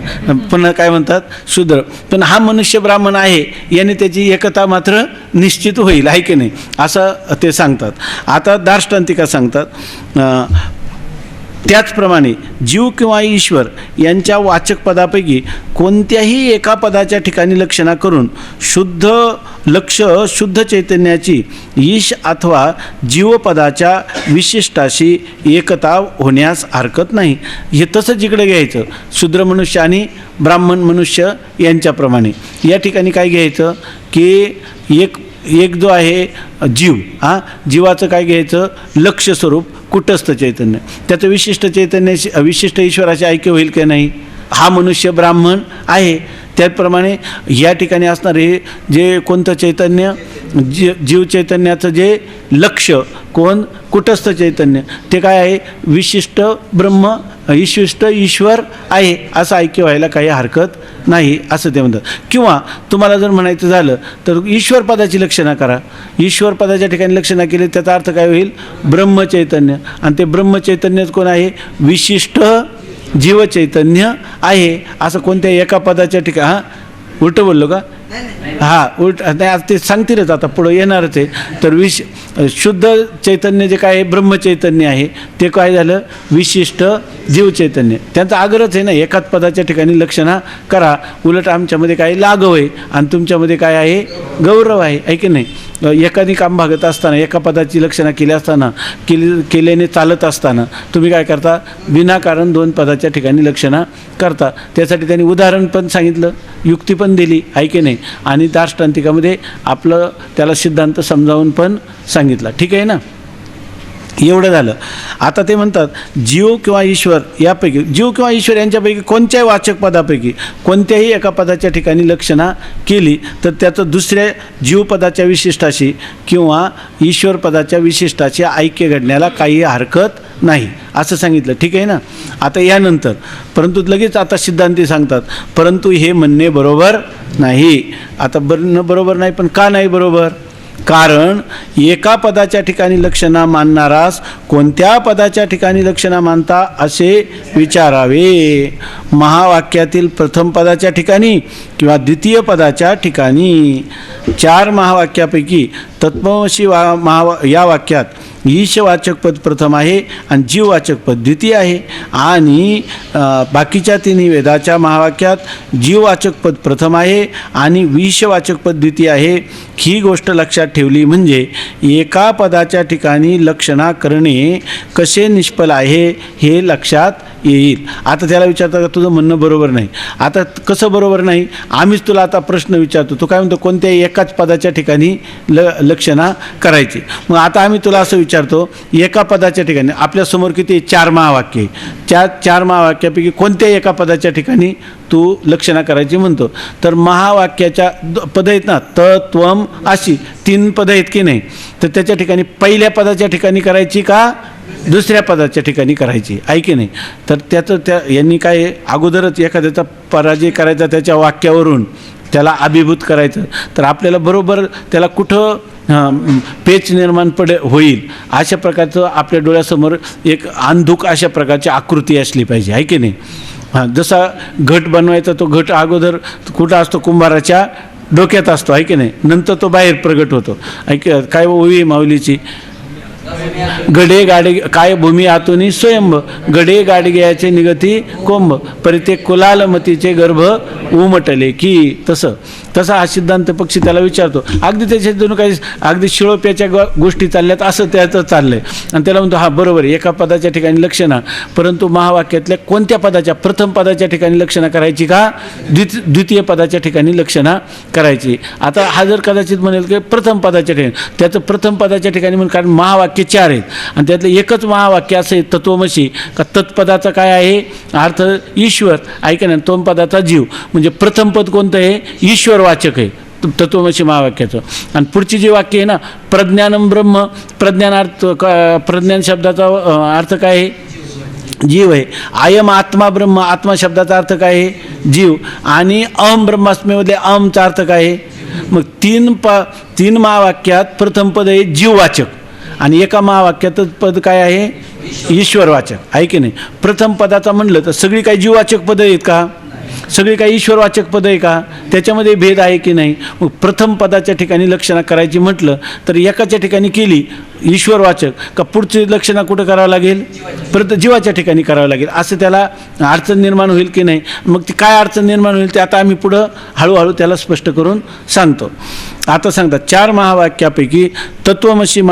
पुन्हा काय म्हणतात? शूद्र. पण हा मनुष्य ब्राह्मण आहे याने त्याची एकता मात्र निश्चित होईल, आहे की नाही, असं ते सांगतात. आता दार्ष्टांतिका सांगतात त्याचप्रमाणे जीव किंवा ईश्वर यांच्या वाचक पदापैकी कोणत्याही एका पदाच्या ठिकाणी लक्षणा करून शुद्ध चैतन्याची ईश अथवा जीवपदाच्या विशिष्टाशी एकता होण्यास हरकत नाही. हे तसं जिकडे घ्यायचं शूद्र मनुष्य आणि ब्राह्मण मनुष्य यांच्याप्रमाणे. या ठिकाणी काय घ्यायचं की एक जो आहे जीव, जीवाचं काय घ्यायचं? लक्ष स्वरूप कुटस्थ चैतन्य, त्याचं विशिष्ट चैतन्याशी विशिष्ट ईश्वराचे ऐक्य होईल की नाही. हा मनुष्य ब्राह्मण आहे. त्याचप्रमाणे या ठिकाणी असणारे जे कोणतं चैतन्य, जीव चैतन्याचं जे लक्ष कोण? कुटस्थ चैतन्य, ते काय आहे? विशिष्ट ब्रह्म, विशिष्ट ईश्वर आहे, असं ऐक्य व्हायला काही हरकत नाही असं ते म्हणतात. किंवा तुम्हाला जर म्हणायचं झालं तर ईश्वर पदाची लक्षणा करा. ईश्वर पदाच्या ठिकाणी लक्षणा केली त्याचा अर्थ काय होईल? ब्रह्मचैतन्य. आणि ते ब्रह्मचैतन्यच कोण आहे? विशिष्ट जीवचैतन्य आहे. असं कोणत्या एका पदाच्या ठिकाणी उलटं बोललो का? उलट नाही, आता ते सांगतीलच, आता पुढं येणारच आहे. तर शुद्ध चैतन्य जे काय आहे ब्रह्मचैतन्य आहे ते काय झालं? विशिष्ट जीवचैतन्य. त्यांचा आग्रहच आहे ना, एकाच पदाच्या ठिकाणी लक्षणा करा. उलट आमच्यामध्ये काय लाघव आहे आणि तुमच्यामध्ये काय आहे? गौरव आहे की नाही. एकाने काम भागत असताना, एका पदाची लक्षणा केली असताना, केल्याने चालत असताना तुम्ही काय करता? विनाकारण दोन पदाच्या ठिकाणी लक्षणा करता. त्यासाठी त्यांनी उदाहरण पण सांगितलं, युक्ती पण दिली, आहे की नाही, आणि दार्ष्टांतिकामध्ये आपलं त्याला सिद्धांत समजावून पण सांगितला. ठीक आहे ना. एवढं झालं. आता ते म्हणतात जीव किंवा ईश्वर यापैकी, जीव किंवा ईश्वर यांच्यापैकी कोणत्याही वाचक पदापैकी कोणत्याही एका पदाच्या ठिकाणी लक्षणा केली तर त्याचं दुसऱ्या जीवपदाच्या विशिष्टाशी किंवा ईश्वर पदाच्या विशिष्टाशी ऐक्य घडण्याला काही हरकत नाही असं सांगितलं. ठीक आहे ना. आता यानंतर परंतु लगेच आता सिद्धांती सांगतात परंतु हे म्हणणे बरोबर नाही. आता बरोबर नाही, पण का नाही बरोबर? कारण एका पदाच्या ठिकाणी लक्षणा मानणारास कोणत्या पदाच्या ठिकाणी लक्षणा मानता असे विचारावे. महावाक्यातील प्रथम पदाच्या ठिकाणी किंवा द्वितीय पदाच्या ठिकाणी. 4 महावाक्यापैकी तत्त्वमसी या वाक्यात ईशवाचक पद प्रथम आहे आणि जीववाचक पद द्वितीय आहे, आणि बाकीच्या तिन्ही वेदाच्या महावाक्यात जीववाचक पद प्रथम आहे आणि ईशवाचक पद द्वितीय आहे. ही गोष्ट लक्षात ठेवली म्हणजे एका पदाच्या ठिकाणी लक्षणा करणे कसे निष्फल आहे हे लक्षात येईल. आता त्याला विचारता का तुझं म्हणणं बरोबर नाही. आता कसं बरोबर नाही, आम्हीच तुला आता प्रश्न विचारतो. तो काय म्हणतो, कोणत्याही एकाच पदाच्या ठिकाणी लक्षणा करायची. मग आता आम्ही तुला असं विचारतो, एका पदाच्या ठिकाणी आपल्यासमोर किती 4 महावाक्य, 4 महावाक्यापैकी कोणत्याही एका पदाच्या ठिकाणी तू लक्षणा करायची म्हणतो. तर महावाक्याच्या पदं आहेत ना, त, त्वम अशी 3 पदं आहेत की नाही, तर त्याच्या ठिकाणी पहिल्या पदाच्या ठिकाणी करायची का दुसऱ्या पदाच्या ठिकाणी करायची आहे की नाही. तर यांनी काय अगोदरच एखाद्याचा पराजय करायचा त्याच्या वाक्यावरून त्याला अभिभूत करायचं, तर आपल्याला बरोबर त्याला कुठं पेच निर्माण होईल अशा प्रकारचं आपल्या डोळ्यासमोर एक अंधुक अशा प्रकारची आकृती असली पाहिजे आहे की नाही. जसा घट बनवायचा, तो घट अगोदर कुठं असतो, कुंभाराच्या डोक्यात असतो आहे की नाही, नंतर तो बाहेर प्रगट होतो. काय ओवी माऊलीची, गडे गाडे काय भूमी आतुनी स्वयंभ, गडे गाडग्याचे निगती कोंभ, परिते कुलालमतीचे गर्भ उमटले की. तसा हा सिद्धांत पक्षी त्याला विचारतो. अगदी त्याच्यातून काही अगदी शिळोप्याच्या गोष्टी चालल्यात असं त्याचं चाललंय, आणि त्याला म्हणतो हा बरोबर एका पदाच्या ठिकाणी लक्षणा, परंतु महावाक्यातल्या कोणत्या पदाच्या, प्रथम पदाच्या ठिकाणी लक्षणा करायची का द्वितीय पदाच्या ठिकाणी लक्षणा करायची. आता हा जर कदाचित म्हणेल की प्रथम पदाच्या ठिकाणी, त्याचं प्रथम पदाच्या ठिकाणी म्हणून, कारण महावाक्य 4 आहेत आणि त्यातलं एकच महावाक्य असं आहे तत्वमसी, का तत्पदाचा काय आहे अर्थ ईश्वर ऐका ना, तोम पदाचा जीव, म्हणजे प्रथम पद कोणतं आहे, ईश्वर वाचक आहे तत्वमसी महावाक्याचं. आणि पुढची जी वाक्य आहे ना, प्रज्ञानम ब्रह्म, प्रज्ञान शब्दाचा अर्थ काय आहे, जीव आहे. आयम आत्मा ब्रह्म, आत्मा शब्दाचा अर्थ काय आहे, जीव. आणि अहम ब्रह्मास्मीमधले अहमचा अर्थ काय आहे. मग 3 महावाक्यात प्रथम पद आहे जीववाचक, आणि एका महावाक्यातच पद काय आहे, ईश्वरवाचक आहे की नाही. प्रथम पदाचा म्हणलं तर सगळी काही जीववाचक पदं आहेत का, सगळी काही ईश्वरवाचक पदं आहे का, त्याच्यामध्ये भेद आहे की नाही. मग प्रथम पदाच्या ठिकाणी लक्षणा करायची म्हटलं तर एकाच्या ठिकाणी केली ईश्वरवाचक, का पुढची लक्षणा कुठं करावं लागेल, परत जीवाच्या ठिकाणी करावं लागेल, असं त्याला अडचण निर्माण होईल की नाही. मग ती काय अडचण निर्माण होईल ते आता आम्ही पुढं हळूहळू त्याला स्पष्ट करून सांगतो. आता सांगतात 4 महावाक्यापैकी तत्वमसी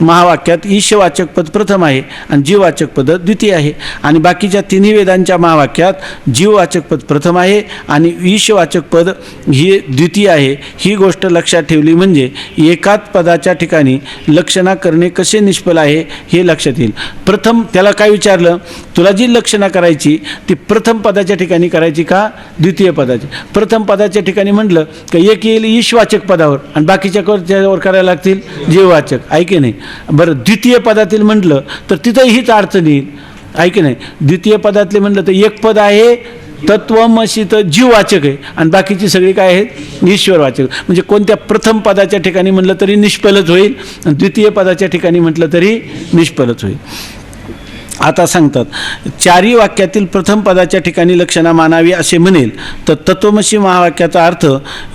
महावाक्यात ईशवाचक पद प्रथम आहे आणि जीववाचक पद द्वितीय आहे, आणि बाकीच्या 3 वेदांच्या महावाक्यात जीववाचक पद प्रथम आहे आणि ईशवाचक पद ही द्वितीय आहे. ही गोष्ट लक्षात ठेवली म्हणजे एकाच पदाच्या ठिकाणी लक्षणा करणे कसे निष्फळ आहे हे लक्षात येईल. प्रथम त्याला काय विचारलं, तुला जी लक्षणा करायची ती प्रथम पदाच्या ठिकाणी करायची का द्वितीय पदाची. प्रथम पदाच्या ठिकाणी म्हटलं की एक येईल ईशवाचक पदावर आणि बाकीच्यावर करायला लागतील जीववाचक आहे की नाही. बरं, द्वितीय पदातील म्हटलं तर तिथं हीच अडचण येईल आहे की नाही. द्वितीय पदातले म्हटलं तर एक पद आहे तत्वमसी तर जीववाचक आहे आणि बाकीची सगळी काय आहेत ईश्वरवाचक, म्हणजे कोणत्या प्रथम पदाच्या ठिकाणी म्हटलं तरी निष्फलच होईल आणि द्वितीय पदाच्या ठिकाणी म्हटलं तरी निष्फलच होईल. आता सांगतात 4 वाक्यातील प्रथम पदाच्या ठिकाणी लक्षणा मानावी असे म्हणेल तर तत्वमसी महावाक्याचा अर्थ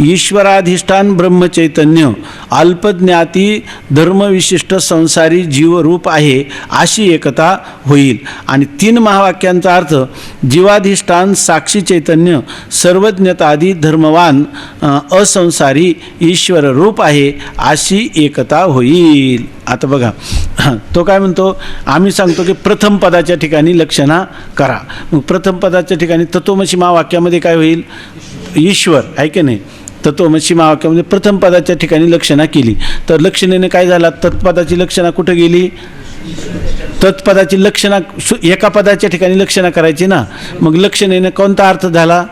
ईश्वराधिष्ठान ब्रह्मचैतन्य अल्पज्ञाती धर्मविशिष्ट संसारी जीवरूप आहे अशी एकता होईल. आणि 3 महावाक्यांचा अर्थ जीवाधिष्ठान साक्षी चैतन्य सर्वज्ञतादी धर्मवान असंसारी ईश्वर रूप आहे अशी एकता होईल. आता बघा तो काय म्हणतो, आम्ही सांगतो की प्रथम पदाच्या ठिकाणी लक्षणा करा. मग प्रथम पदाच्या ठिकाणी तत्वमसी महावाक्यामध्ये काय होईल, ईश्वर आहे की नाही. तत्वमसी महावाक्यामध्ये प्रथम पदाच्या ठिकाणी लक्षणा केली तर लक्षणेने काय झाला, तत्पदाची लक्षणा कुठं गेली, तत्पदाची लक्षणा एका पदाच्या ठिकाणी लक्षणा करायची ना. मग लक्षणेने कोणता अर्थ झाला,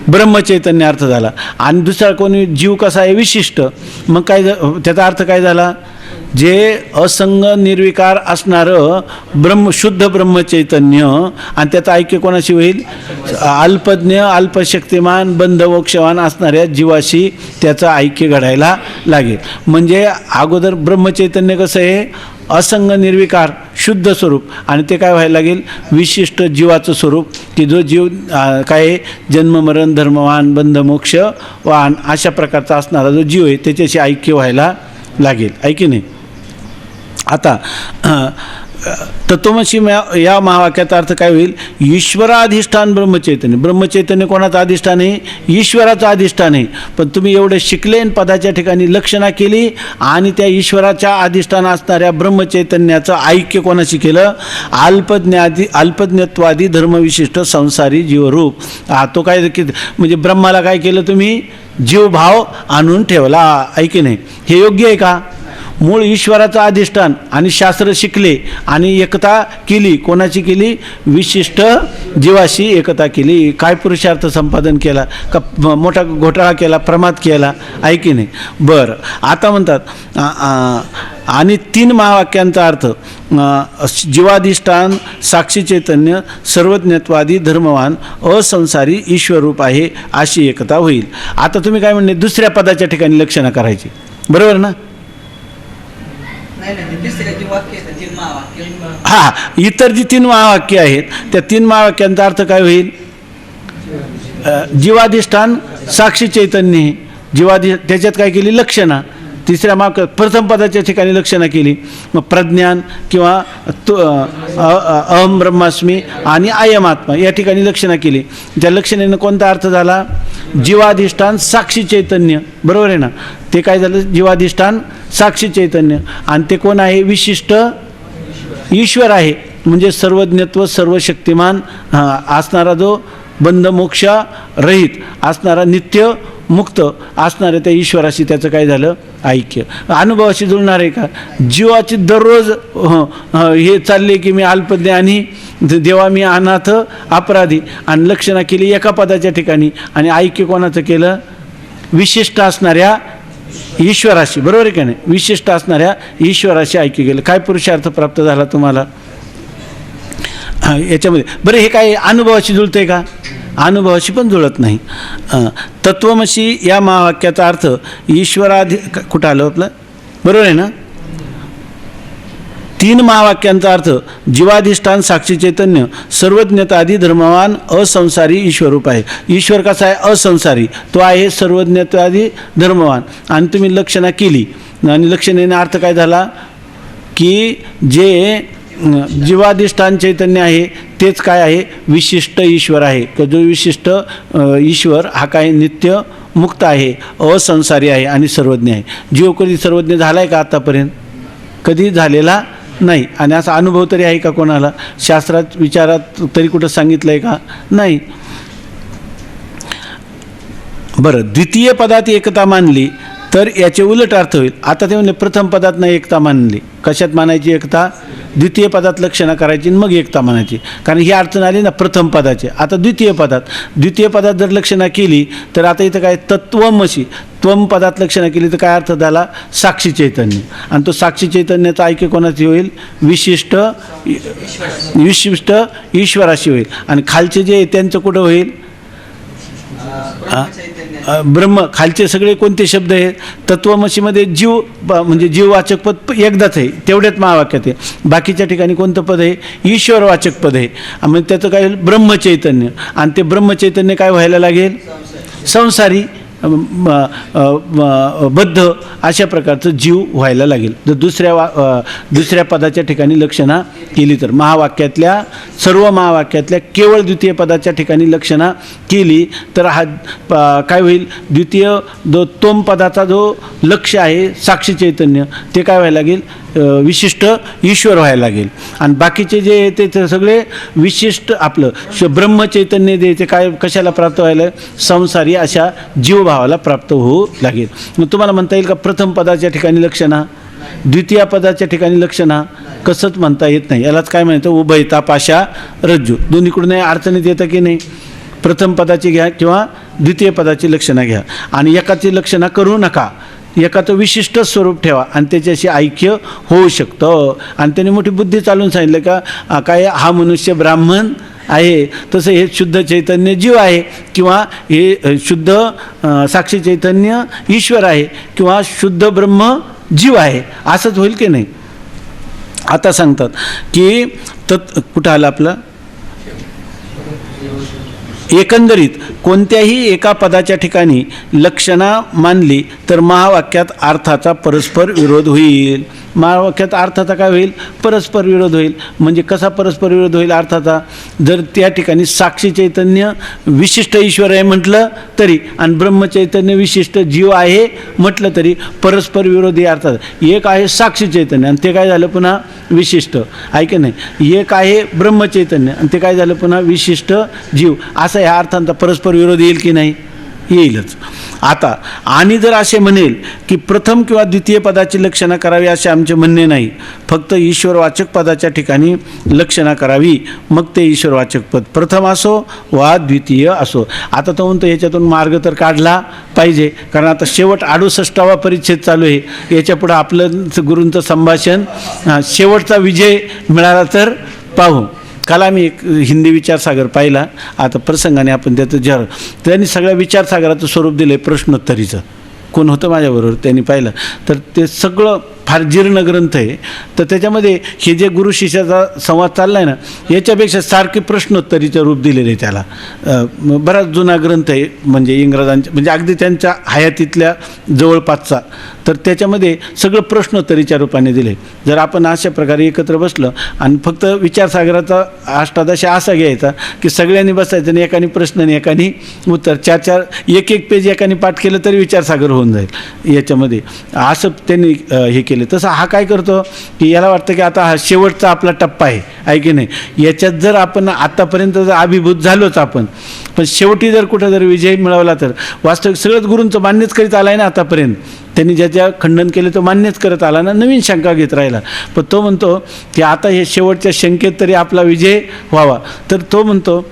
ब्रह्मचैतन्य अर्थ झाला. आणि दुसरा कोणी जीव कसा आहे विशिष्ट, मग काय त्याचा अर्थ काय झाला, जे असंग निर्विकार असणारं शुद्ध ब्रह्मचैतन्य आणि त्याचं ऐक्य कोणाशी होईल, अल्पज्ञ अल्पशक्तिमान बंधमोक्षवान असणाऱ्या जीवाशी त्याचं ऐक्य घडायला लागेल. म्हणजे अगोदर ब्रह्मचैतन्य कसं आहे, असंग निर्विकार शुद्ध स्वरूप, आणि ते काय व्हायला लागेल विशिष्ट जीवाचं स्वरूप, की जो जीव काय जन्ममरण धर्मवान बंधमोक्ष वाहन अशा प्रकारचा असणारा जो जीव आहे त्याच्याशी ऐक्य व्हायला लागेल आहे की नाही. आता तत्वमसी या महावाक्याचा अर्थ काय होईल? ईश्वराधिष्ठान ब्रह्मचैतन्य. ब्रह्मचैतन्य कोणाचं अधिष्ठान आहे? ईश्वराचं अधिष्ठान आहे. पण तुम्ही एवढे शिकले आणि पदाच्या ठिकाणी लक्षणा केली आणि त्या ईश्वराच्या अधिष्ठान असणाऱ्या ब्रह्मचैतन्याचं ऐक्य कोणाशी केलं? अल्पज्ञत्वादी धर्मविशिष्ट संसारी जीवरूप. तो काय म्हणजे ब्रह्माला काय केलं तुम्ही? जीवभाव आणून ठेवला. ऐकी नाही, हे योग्य आहे का? मूळ इश्वराचं अधिष्ठान आणि शास्त्र शिकले आणि एकता केली. कोणाची केली? विशिष्ट जीवाशी एकता केली. काय पुरुषार्थ संपादन केला का? मोठा घोटाळा केला, प्रमाद केला? ऐकी नाही. बरं, आता म्हणतात आणि 3 महावाक्यांचा अर्थ जीवाधिष्ठान साक्षी चैतन्य सर्वज्ञत्वादी धर्मवान असंसारी ईश्वरूप आहे अशी एकता होईल. आता तुम्ही काय म्हणले? दुसऱ्या पदाच्या ठिकाणी लक्षणं करायची, बरोबर ना? हा, इतर जी 3 महावाक्य आहेत त्या 3 महावाक्यांचा अर्थ काय होईल? जीवाधिष्ठान साक्षी चैतन्य. त्याच्यात काय केली? लक्षणा. तिसऱ्या प्रथम पदाच्या ठिकाणी लक्षणा केली. मग प्रज्ञान किंवा अहम ब्रह्मास्मी आणि अयम आत्मा या ठिकाणी लक्षणा केली. त्या लक्षणेनं कोणता अर्थ झाला? जीवाधिष्ठान साक्षी चैतन्य, बरोबर आहे ना? ते काय झालं? जीवाधिष्ठान साक्षी चैतन्य. आणि ते कोण आहे? विशिष्ट ईश्वर आहे. म्हणजे सर्वज्ञत्व सर्वशक्तिमान असणारा, जो बंधमोक्ष रहित असणारा, नित्य मुक्त असणाऱ्या त्या ईश्वराशी त्याचं काय झालं? ऐक्य. अनुभवाशी जुळणार आहे का? जीवाची दररोज हे चालले की मी अल्पज्ञ आणि देवा मी अनाथ अपराधी, आणि लक्षणा केली एका पदाच्या ठिकाणी, आणि ऐक्य कोणाचं केलं? विशिष्ट असणाऱ्या ईश्वराशी, बरोबर आहे का नाही? विशिष्ट असणाऱ्या ईश्वराशी ऐक्य केलं. काय पुरुषार्थ प्राप्त झाला तुम्हाला याच्यामध्ये? बरं, हे काय अनुभवाशी जुळतंय का? अनुभवाशी पण जुळत नाही. तत्वमसी या महावाक्याचा अर्थ कुठं आलं आपलं? बरोबर आहे ना? 3 महावाक्यांचा अर्थ जीवाधिष्ठान साक्षी चैतन्य सर्वज्ञतादी धर्मवान असंसारी ईश्वरूप आहे. ईश्वर कसा आहे? असंसारी. तो आहे सर्वज्ञतादी धर्मवान. आणि तुम्ही लक्षणा केली आणि लक्षणेने अर्थ काय झाला? की जे जीवाधिष्ठान चैतन्य आहे तेच काय आहे? विशिष्ट ईश्वर आहे. तर जो विशिष्ट ईश्वर हा काय? नित्य मुक्त आहे, असंसारी आहे आणि सर्वज्ञ आहे. जीव कधी सर्वज्ञ झाला आहे का आतापर्यंत? कधी झालेला नाही. आणि असा अनुभव तरी आहे का कोणाला? शास्त्रात विचारात तरी कुठं सांगितलं आहे का? नाही. बरं, द्वितीय पदात एकता मानली तर याचे उलट अर्थ होईल. आता ते म्हणजे प्रथम पदात नाही एकता मानली. कशात मानायची एकता? द्वितीय पदात लक्षणं करायची मग एकता मानायची. कारण ही अडचण आली ना प्रथम पदाचे. आता द्वितीय पदात जर लक्षणं केली तर आता इथं काय? तत्वमसी. त्वम पदात लक्षणं केली तर काय अर्थ झाला? साक्षी चैतन्य. आणि तो साक्षी चैतन्याचा ऐक्य कोणाची होईल? विशिष्ट ईश्वराशी होईल. आणि खालचे जे त्यांचं कुठं होईल? ब्रह्म. खालचे सगळे कोणते शब्द आहेत? तत्वमसीमध्ये जीव म्हणजे जीववाचक पद एकदाच आहे, तेवढ्याच महावाक्यात आहे. बाकीच्या ठिकाणी कोणतं पद आहे? ईश्वरवाचक पद आहे. म्हणजे त्याचं काय होईल? ब्रह्मचैतन्य. आणि ते ब्रह्मचैतन्य काय व्हायला लागेल? संसारी, बद्ध अशा प्रकारचं जीव व्हायला लागेल. जर दुसऱ्या पदाच्या ठिकाणी लक्षणा केली तर. सर्व महावाक्यातल्या केवळ द्वितीय पदाच्या ठिकाणी लक्षणा केली तर हा काय होईल? द्वितीय त्वम पदाचा जो लक्ष आहे साक्षी चैतन्य ते काय व्हायला लागेल? विशिष्ट ईश्वर व्हायला लागेल. आणि बाकीचे जे ते सगळे विशिष्ट आपलं ब्रह्मचैतन्य द्यायचे काय? कशाला प्राप्त व्हायला? संसारी अशा जीवभावाला प्राप्त होऊ लागेल. मग तुम्हाला म्हणता येईल का प्रथम पदाच्या ठिकाणी लक्षणा, द्वितीय पदाच्या ठिकाणी लक्षणा? कसंच म्हणता येत नाही. यालाच काय म्हणायचं? उभयता पाशा रज्जू. दोन्हीकडून अडचणीत येतं की नाही? प्रथम पदाची घ्या किंवा द्वितीय पदाची लक्षणं घ्या आणि एकाची लक्षणं करू नका. एकाचं विशिष्ट स्वरूप ठेवा आणि त्याच्याशी ऐक्य होऊ शकतं. आणि त्याने मोठी बुद्धी चालून सांगितलं का काय? हा मनुष्य ब्राह्मण आहे, तसं हे शुद्ध चैतन्य जीव आहे, किंवा हे शुद्ध साक्षी चैतन्य ईश्वर आहे, किंवा शुद्ध ब्रह्म जीव आहे. असंच होईल की नाही? आता सांगतात की कुठं आलं आपलं? एकंदरीत कोणत्याही एका पदाच्या ठिकाणी लक्षणा मानली तर महावाक्यात अर्थाचा परस्पर विरोध होईल. महावाक्यात अर्थाचा काय होईल? परस्पर विरोध होईल. म्हणजे कसा परस्पर विरोध होईल अर्थाचा? जर त्या ठिकाणी साक्षी चैतन्य विशिष्ट ईश्वर आहे म्हटलं तरी आणि ब्रह्मचैतन्य विशिष्ट जीव आहे म्हटलं तरी परस्पर विरोधी अर्थात. एक आहे साक्षी चैतन्य आणि ते काय झालं पुन्हा विशिष्ट, आहे की नाही. एक आहे ब्रह्मचैतन्य आणि ते काय झालं पुन्हा विशिष्ट जीव. असा ह्या अर्थांचा परस्पर विरोध येईल की नाही? येईलच. आता आणि जर असे म्हणेल की प्रथम किंवा द्वितीय पदाची लक्षणा करावी असे आमचे म्हणणे नाही, फक्त ईश्वरवाचक पदाच्या ठिकाणी लक्षणा करावी, मग ते ईश्वरवाचक पद प्रथम असो वा द्वितीय असो. आता तो म्हणतो याच्यातून मार्ग तर काढला पाहिजे, कारण आता शेवट 68वा परिच्छेद चालू आहे. याच्यापुढं आपलं गुरूंचं संभाषण शेवटचा विजय मिळाला तर पाहू. काल आम्ही एक हिंदी विचारसागर पाहिला. आता प्रसंगाने आपण त्याचं त्यांनी सगळ्या विचारसागराचं स्वरूप दिलं आहे प्रश्नोत्तरीचं. कोण होतं माझ्याबरोबर त्यांनी पाहिलं तर ते सगळं फार जीर्ण ग्रंथ आहे. तर त्याच्यामध्ये हे जे गुरु शिष्याचा संवाद चालला आहे ना, याच्यापेक्षा सारखे प्रश्नोत्तरीचं रूप दिलेलं आहे त्याला. बराच जुना ग्रंथ आहे, म्हणजे इंग्रजांच्या म्हणजे अगदी त्यांच्या हयातीतल्या जवळपासचा. तर त्याच्यामध्ये सगळं प्रश्नोत्तरीच्या रूपाने दिले. जर आपण अशा प्रकारे एकत्र बसलं आणि फक्त विचारसागराचा अष्टादश असा घ्यायचा की सगळ्यांनी बसायचं आणि एकाने प्रश्न आणि एकाने उत्तर, 4-4 एक एक केलं पाठ केलं तरी विचारसागर होऊन जाईल याच्यामध्ये. असं त्यांनी हे केलं. तसं हा काय करतो की याला वाटतं की आता हा शेवटचा आपला टप्पा आहे की नाही. याच्यात जर आपण आत्तापर्यंत जर अभिभूत झालोच आपण, पण शेवटी जर कुठं जर विजय मिळवला तर वास्तविक सगळंच गुरूंचं मान्यच करीत आला आहे ना. आतापर्यंत त्यांनी ज्या खंडन केलं तो मान्यच करत आला ना, नवीन शंका घेत राहिला. पण तो म्हणतो की आता हे शेवटच्या शंकेत तरी आपला विजय व्हावा. तर तो म्हणतो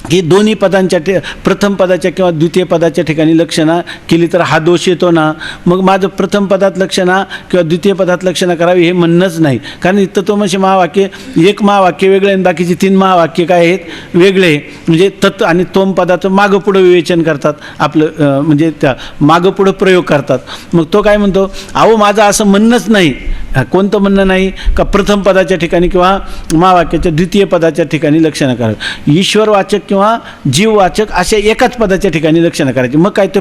की दोन्ही पदांच्या प्रथम पदाच्या किंवा द्वितीय पदाच्या ठिकाणी लक्षणा केली तर हा दोष येतो ना. मग माझं प्रथम पदात लक्षणा किंवा द्वितीय पदात लक्षणा करावी हे म्हणणंच नाही, कारण इथं तो म्हणजे महावाक्य एक महावाक्य वेगळे आणि बाकीची 3 महावाक्य काय आहेत वेगळे. म्हणजे तत् आणि तोम पदाचं मागं पुढं विवेचन करतात आपलं, म्हणजे त्या मागं पुढं प्रयोग करतात. मग तो काय म्हणतो, अहो माझं असं म्हणणंच नाही. कोणतं म्हणणं नाही का प्रथम पदाच्या ठिकाणी किंवा महावाक्याच्या द्वितीय पदाच्या ठिकाणी लक्षणा करावी. ईश्वरवाचक किंवा जीववाचक अशा एकाच पदाच्या ठिकाणी लक्षणं करायची. मग काय ते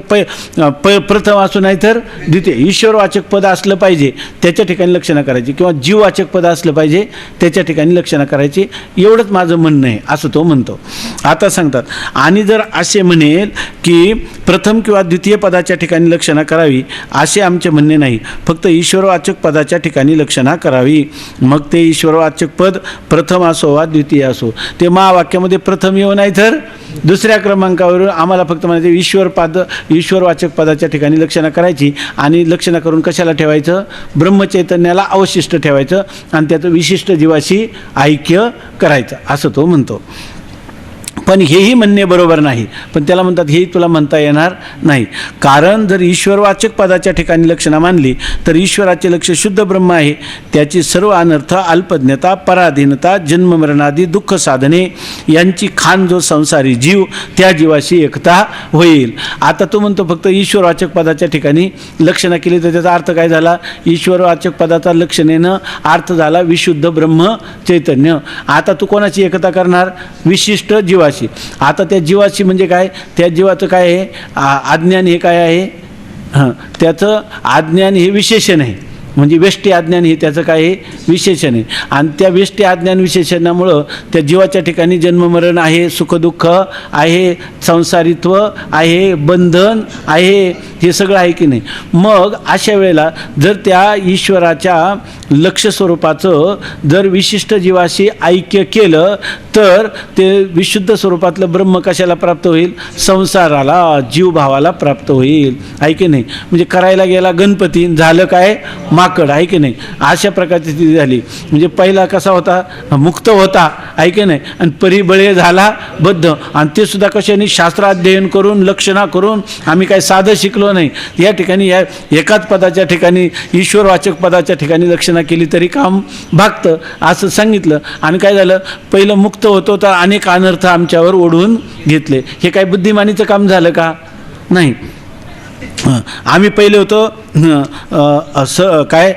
प्रथम असू नाही तर द्वितीय. ईश्वरवाचक पद असलं पाहिजे त्याच्या ठिकाणी लक्षणं करायची, किंवा जीववाचक पद असलं पाहिजे त्याच्या ठिकाणी लक्षणं करायची. एवढंच माझं म्हणणं आहे असं तो म्हणतो. आता सांगतात आणि जर असे म्हणेल की प्रथम किंवा द्वितीय पदाच्या ठिकाणी लक्षणा करावी असे आमचे म्हणणे नाही, फक्त ईश्वरवाचक पदाच्या ठिकाणी लक्षणा करावी, मग ते ईश्वरवाचक पद प्रथम असो वा द्वितीय असो. ते महावाक्यामध्ये प्रथम येऊ नाही तर दुसऱ्या क्रमांकावरून आम्हाला फक्त म्हणायचं ईश्वरवाचक पदाच्या ठिकाणी लक्षणा करायची. आणि लक्षणा करून कशाला ठेवायचं? ब्रह्मचैतन्याला अवशिष्ट ठेवायचं आणि त्याचं विशिष्ट जीवाशी ऐक्य करायचं असं तो म्हणतो. पण हेही म्हणणे बरोबर नाही. पण त्याला म्हणतात हेही तुला म्हणता येणार नाही, कारण जर ईश्वरवाचक पदाच्या ठिकाणी लक्षणा मानली तर ईश्वराचे लक्ष शुद्ध ब्रह्म आहे. त्याची सर्व अनर्थ, अल्पज्ञता, पराधीनता, जन्ममरणादी दुःख साधने यांची खान जो संसारी जीव, त्या जीवाशी एकता होईल. आता तो म्हणतो फक्त ईश्वरवाचक पदाच्या ठिकाणी लक्षणा केली तर त्याचा अर्थ काय झाला? ईश्वरवाचक पदाचा लक्षणेनं अर्थ झाला विशुद्ध ब्रह्म चैतन्य. आता तू कोणाची एकता करणार? विशिष्ट जीवाशी. आता त्या जीवाशी म्हणजे काय? त्या जीवाचं काय आहे? अज्ञान हे काय आहे? त्याचं अज्ञान हे विशेषण आहे, म्हणजे व्यष्टी अज्ञान हे त्याचं काय आहे? विशेषण आहे. आणि त्या व्यष्टी अज्ञान विशेषणामुळं त्या जीवाच्या ठिकाणी जन्ममरण आहे, सुखदुःख आहे, संसारित्व आहे, बंधन आहे, हे सगळं आहे की नाही. मग अशा वेळेला जर त्या ईश्वराच्या लक्ष स्वरूपाचं जर विशिष्ट जीवाशी ऐक्य केलं तर ते विशुद्ध स्वरूपातलं ब्रह्म कशाला प्राप्त होईल? संसाराला, जीवभावाला प्राप्त होईल, आहे की नाही. म्हणजे करायला गेला गणपती, झालं काय? माकड, आहे की नाही. अशा प्रकारची स्थिती झाली. म्हणजे पहिला कसा होता? मुक्त होता, आहे की नाही, आणि परिबळे झाला बद्ध. आणि ते सुद्धा कशाने? शास्त्राध्ययन करून, लक्षणा करून. आम्ही काय साधं शिकलो नाही. या ठिकाणी या एकाच पदाच्या ठिकाणी ईश्वरवाचक पदाच्या ठिकाणी लक्षणा केली तरी काम भागतं असं सांगितलं. आणि काय झालं? पहिलं मुक्त होतो तर अनेक अनर्थ आमच्यावर ओढून घेतले. हे काय बुद्धिमानीचं काम झालं का? नाही. आम्ही पहिले होतो काय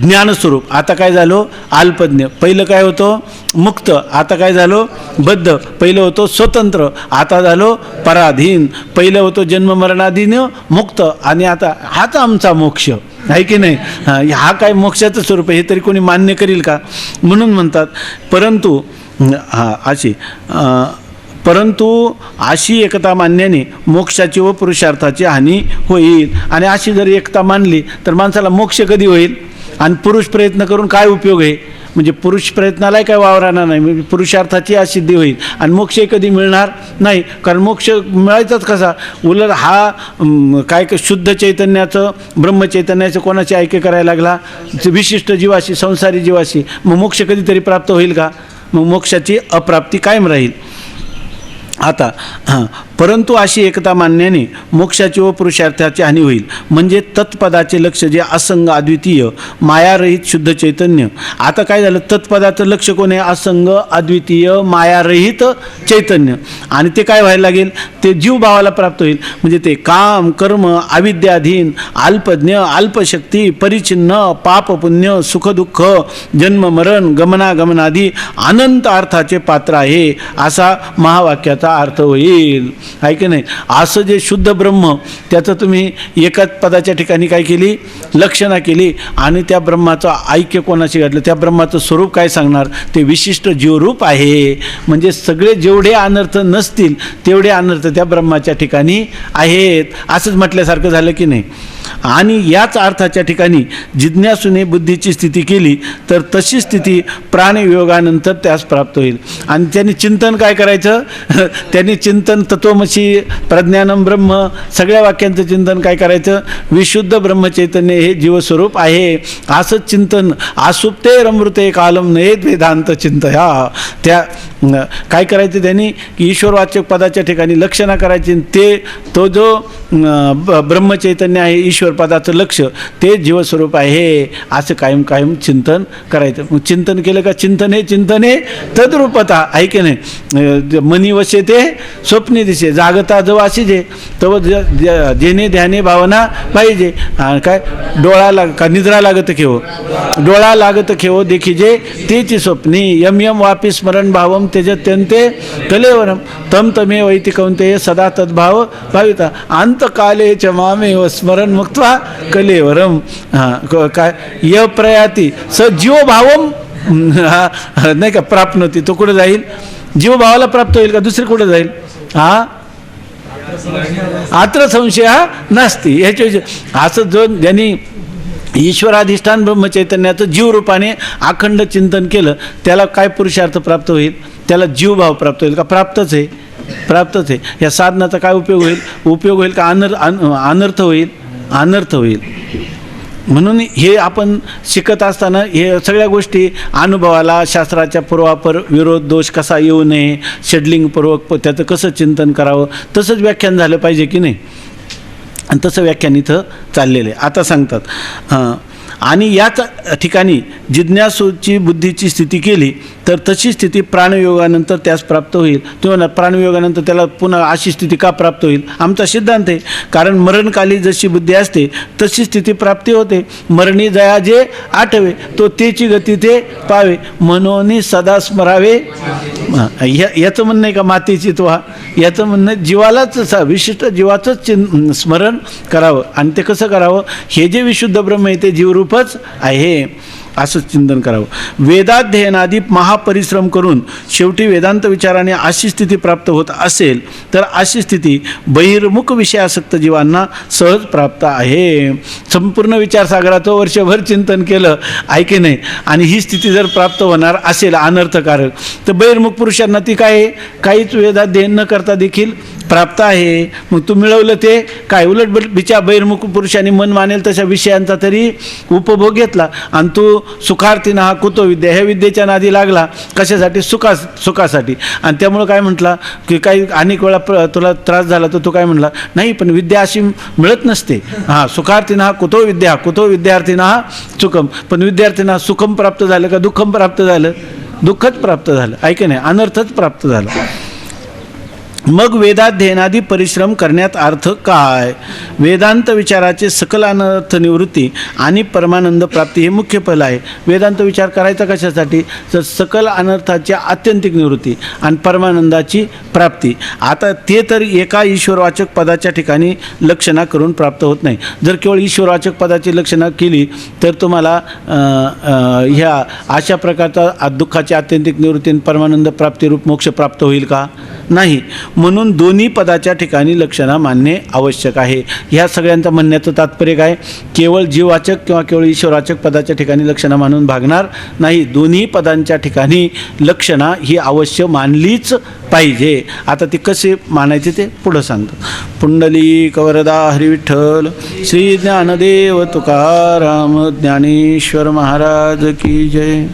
ज्ञानस्वरूप, आता काय झालो अल्पज्ञ. पहिलं काय होतं मुक्त, आता काय झालो बद्ध. पहिलं होतं स्वतंत्र, आता झालो पराधीन. पहिलं होतं जन्ममरणाधीन मुक्त, आणि आता हाच आमचा मोक्ष आहे की नाही. हा काय मोक्षाचं स्वरूप आहे हे तरी कोणी मान्य करील का. म्हणून म्हणतात परंतु अशी एकता मानण्याने मोक्षाची व पुरुषार्थाची हानी होईल. आणि अशी जर एकता मानली तर माणसाला मोक्ष कधी होईल. आणि पुरुष प्रयत्न करून काय उपयोग आहे. म्हणजे पुरुष प्रयत्नालाही काय वावराणार नाही, म्हणजे पुरुषार्थाची असिद्धी होईल आणि मोक्ष कधी मिळणार नाही. कारण मोक्ष मिळायचाच कसा. उलट हा काय शुद्ध चैतन्याचं ब्रह्मचैतन्याचं कोणाची ऐके करायला लागला, विशिष्ट जीवाशी संसारी जीवाशी. मग मोक्ष कधीतरी प्राप्त होईल का. मग मोक्षाची अप्राप्ती कायम राहील. आता परंतु अशी एकता मानण्याने मोक्षाची व पुरुषार्थाची हानी होईल. म्हणजे तत्पदाचे लक्ष जे असंग अद्वितीय मायारहित शुद्ध चैतन्य. आता काय झालं, तत्पदाचं लक्ष कोण आहे, असंग अद्वितीय मायारहित चैतन्य. आणि ते काय व्हायला लागेल, ते जीवभावाला प्राप्त होईल. म्हणजे ते काम कर्म अविद्याधीन अल्पज्ञ अल्पशक्ती परिचिन्न पाप पुण्य सुखदुःख जन्म मरण गमनागमनादी अनंत अर्थाचे पात्र आहे, असा महावाक्याचा अर्थ होईल. आहे की नाही. असं जे शुद्ध ब्रह्म त्याचं तुम्ही एकाच पदाच्या ठिकाणी काय केली, लक्षणा केली. आणि त्या ब्रह्माचं ऐक्य कोणाशी घडलं, त्या ब्रह्माचं स्वरूप काय सांगणार, ते विशिष्ट जीवरूप आहे. म्हणजे सगळे जेवढे अनर्थ नसतील तेवढे अनर्थ त्या ब्रह्माच्या ठिकाणी आहेत, असंच म्हटल्यासारखं झालं की नाही. आणि याच अर्थाच्या ठिकाणी जिज्ञासूने बुद्धीची स्थिती केली तर तशी स्थिती प्राणवियोगानंतर त्यास प्राप्त होईल. आणि त्यांनी चिंतन काय करायचं, त्यांनी चिंतन तत्वमसी प्रज्ञानम ब्रह्म सगळ्या वाक्यांचं चिंतन काय करायचं, विशुद्ध ब्रह्मचैतन्य हे जीवस्वरूप आहे असंच चिंतन. आसुप्ते रमृते कालम नयेत वेदांत चिंतया. त्या काय करायचं त्यांनी, की ईश्वरवाचक पदाच्या ठिकाणी लक्षणा करायची. ते तो जो ब्रह्मचैतन्य आहे ईश्वर पदाचं लक्ष ते जीवस्वरूप आहे असं कायम कायम चिंतन करायचं. मग चिंतन केलं का, चिंतन हे तद्रूपता आहे की नाही. मनी वशे ते स्वप्नी दिसे जागता जव अशी जे तव जेने ध्याने भावना पाहिजे. काय डोळा का निद्रा लागत खेव, डोळा लागत खेव देखी जे तेची स्वप्नी यम यम वापी स्मरण भावम त्यजत्यंते कलेवरम तम तमे वैति कौंतेय सदा तद्भाव भाविता अंतकाले च मामेव स्मरण मुक्त्वा कलेवरम. काय य प्रयाती स जीव भावम नाही का प्राप्नोती. तो कुठे जाईल, जीवभावाला प्राप्त होईल का दुसरे कुठे जाईल. आत्र संशय नसती ह्याच्या. असं जो ज्यांनी ईश्वराधिष्ठान ब्रह्मचैतन्याचं जीवरूपाने अखंड चिंतन केलं त्याला काय पुरुषार्थ प्राप्त होईल, त्याला जीवभाव प्राप्त होईल का, प्राप्तच आहे, प्राप्तच आहे. या साधनाचा काय उपयोग होईल, उपयोग होईल का अनर्थ होईल, अनर्थ होईल. म्हणून हे आपण शिकत असताना हे सगळ्या गोष्टी अनुभवाला, शास्त्राच्या पूर्वापर विरोध दोष कसा येऊ नये, षडलिंगपूर्वक त्याचं कसं चिंतन करावं तसंच व्याख्यान झालं पाहिजे की नाही. आणि तसं व्याख्यान इथं चाललेलं आहे. आता सांगतात आणि याच ठिकाणी जिज्ञासूची बुद्धीची स्थिती केली तर तशी स्थिती प्राणवियोगानंतर त्यास प्राप्त होईल. तुम्हाला प्राणवियोगानंतर त्याला पुन्हा अशी स्थिती का प्राप्त होईल, आमचा सिद्धांत आहे. कारण मरणकाली जशी बुद्धी असते तशी स्थिती प्राप्ती होते. मरणी जया जे आठवे तो तेची गती ते पावे म्हणून सदा स्मरावे. याचं म्हणणं आहे का मातेची तो याचं म्हणणं जीवालाच विशिष्ट जीवाचंच स्मरण करावं. आणि ते कसं करावं, हे जे विशुद्ध ब्रह्म आहे ते जीवरूपच आहे असं चिंतन करावं. वेदाध्ययनादी महापरिश्रम करून शेवटी वेदांत विचाराने अशी स्थिती प्राप्त होत असेल तर अशी स्थिती बहिर्मुख विषयासक्त जीवांना सहज प्राप्त आहे. संपूर्ण विचारसागराचं वर्षभर चिंतन केलं आहे की नाही आणि ही स्थिती जर प्राप्त होणार असेल अनर्थकारक तर बहिर्मुख पुरुषांना ती काय काहीच वेदाध्ययन न करता देखील प्राप्त आहे. मग तू मिळवलं ते काय, उलट बिचा बहिर्मुख पुरुषांनी मन मानेल तशा विषयांचा तरी उपभोग घेतला आणि तू सुखार्थीनं हा कुतो विद्या ह्या विद्येच्या नादी लागला कशासाठी, सुखासाठी. आणि त्यामुळं काय म्हटला की काही अनेक वेळा तुला त्रास झाला तर तू काय म्हटला, नाही पण विद्या अशी मिळत नसते. सुखार्थीनं हा कुतो विद्या कुतो विद्यार्थीनं हा सुखम. पण विद्यार्थ्यांना सुखम प्राप्त झालं का दुःखम प्राप्त झालं, दुःखच प्राप्त झालं ऐक नाही, अनर्थच प्राप्त झाला. मग वेदाध्ययनादी परिश्रम करण्यात अर्थ काय? वेदांत विचाराचे सकल अनर्थ निवृत्ती आणि परमानंद प्राप्ती हे मुख्य फल आहे. वेदांत विचार करायचा कशासाठी? तर सकल अनर्थाची आत्यंतिक निवृत्ती आणि परमानंदाची प्राप्ती. आता ते तर एका ईश्वरवाचक पदाच्या ठिकाणी लक्षणा करून प्राप्त होत नाही. जर केवळ ईश्वरवाचक पदाची लक्षणा केली तर तुम्हाला ह्या अशा प्रकारचा दुःखाची आत्यंतिक निवृत्ती आणि परमानंद प्राप्तीरूप मोक्ष प्राप्त होईल का? नाही. म्हणून दोन्ही पदाच्या ठिकाणी लक्षणा मानणे आवश्यक आहे. ह्या सगळ्यांचं म्हणण्याचं तात्पर्य काय? केवळ जीववाचक किंवा केवळ ईश्वरवाचक पदाच्या ठिकाणी लक्षणा मानून भागणार नाही. दोन्ही पदांच्या ठिकाणी लक्षणा ही अवश्य मानलीच पाहिजे. आता ती कसे मानायचे ते पुढं सांगतो. पुंडलिक वरदा हरी विठ्ठल श्री ज्ञानदेव तुकाराम ज्ञानेश्वर महाराज की जय.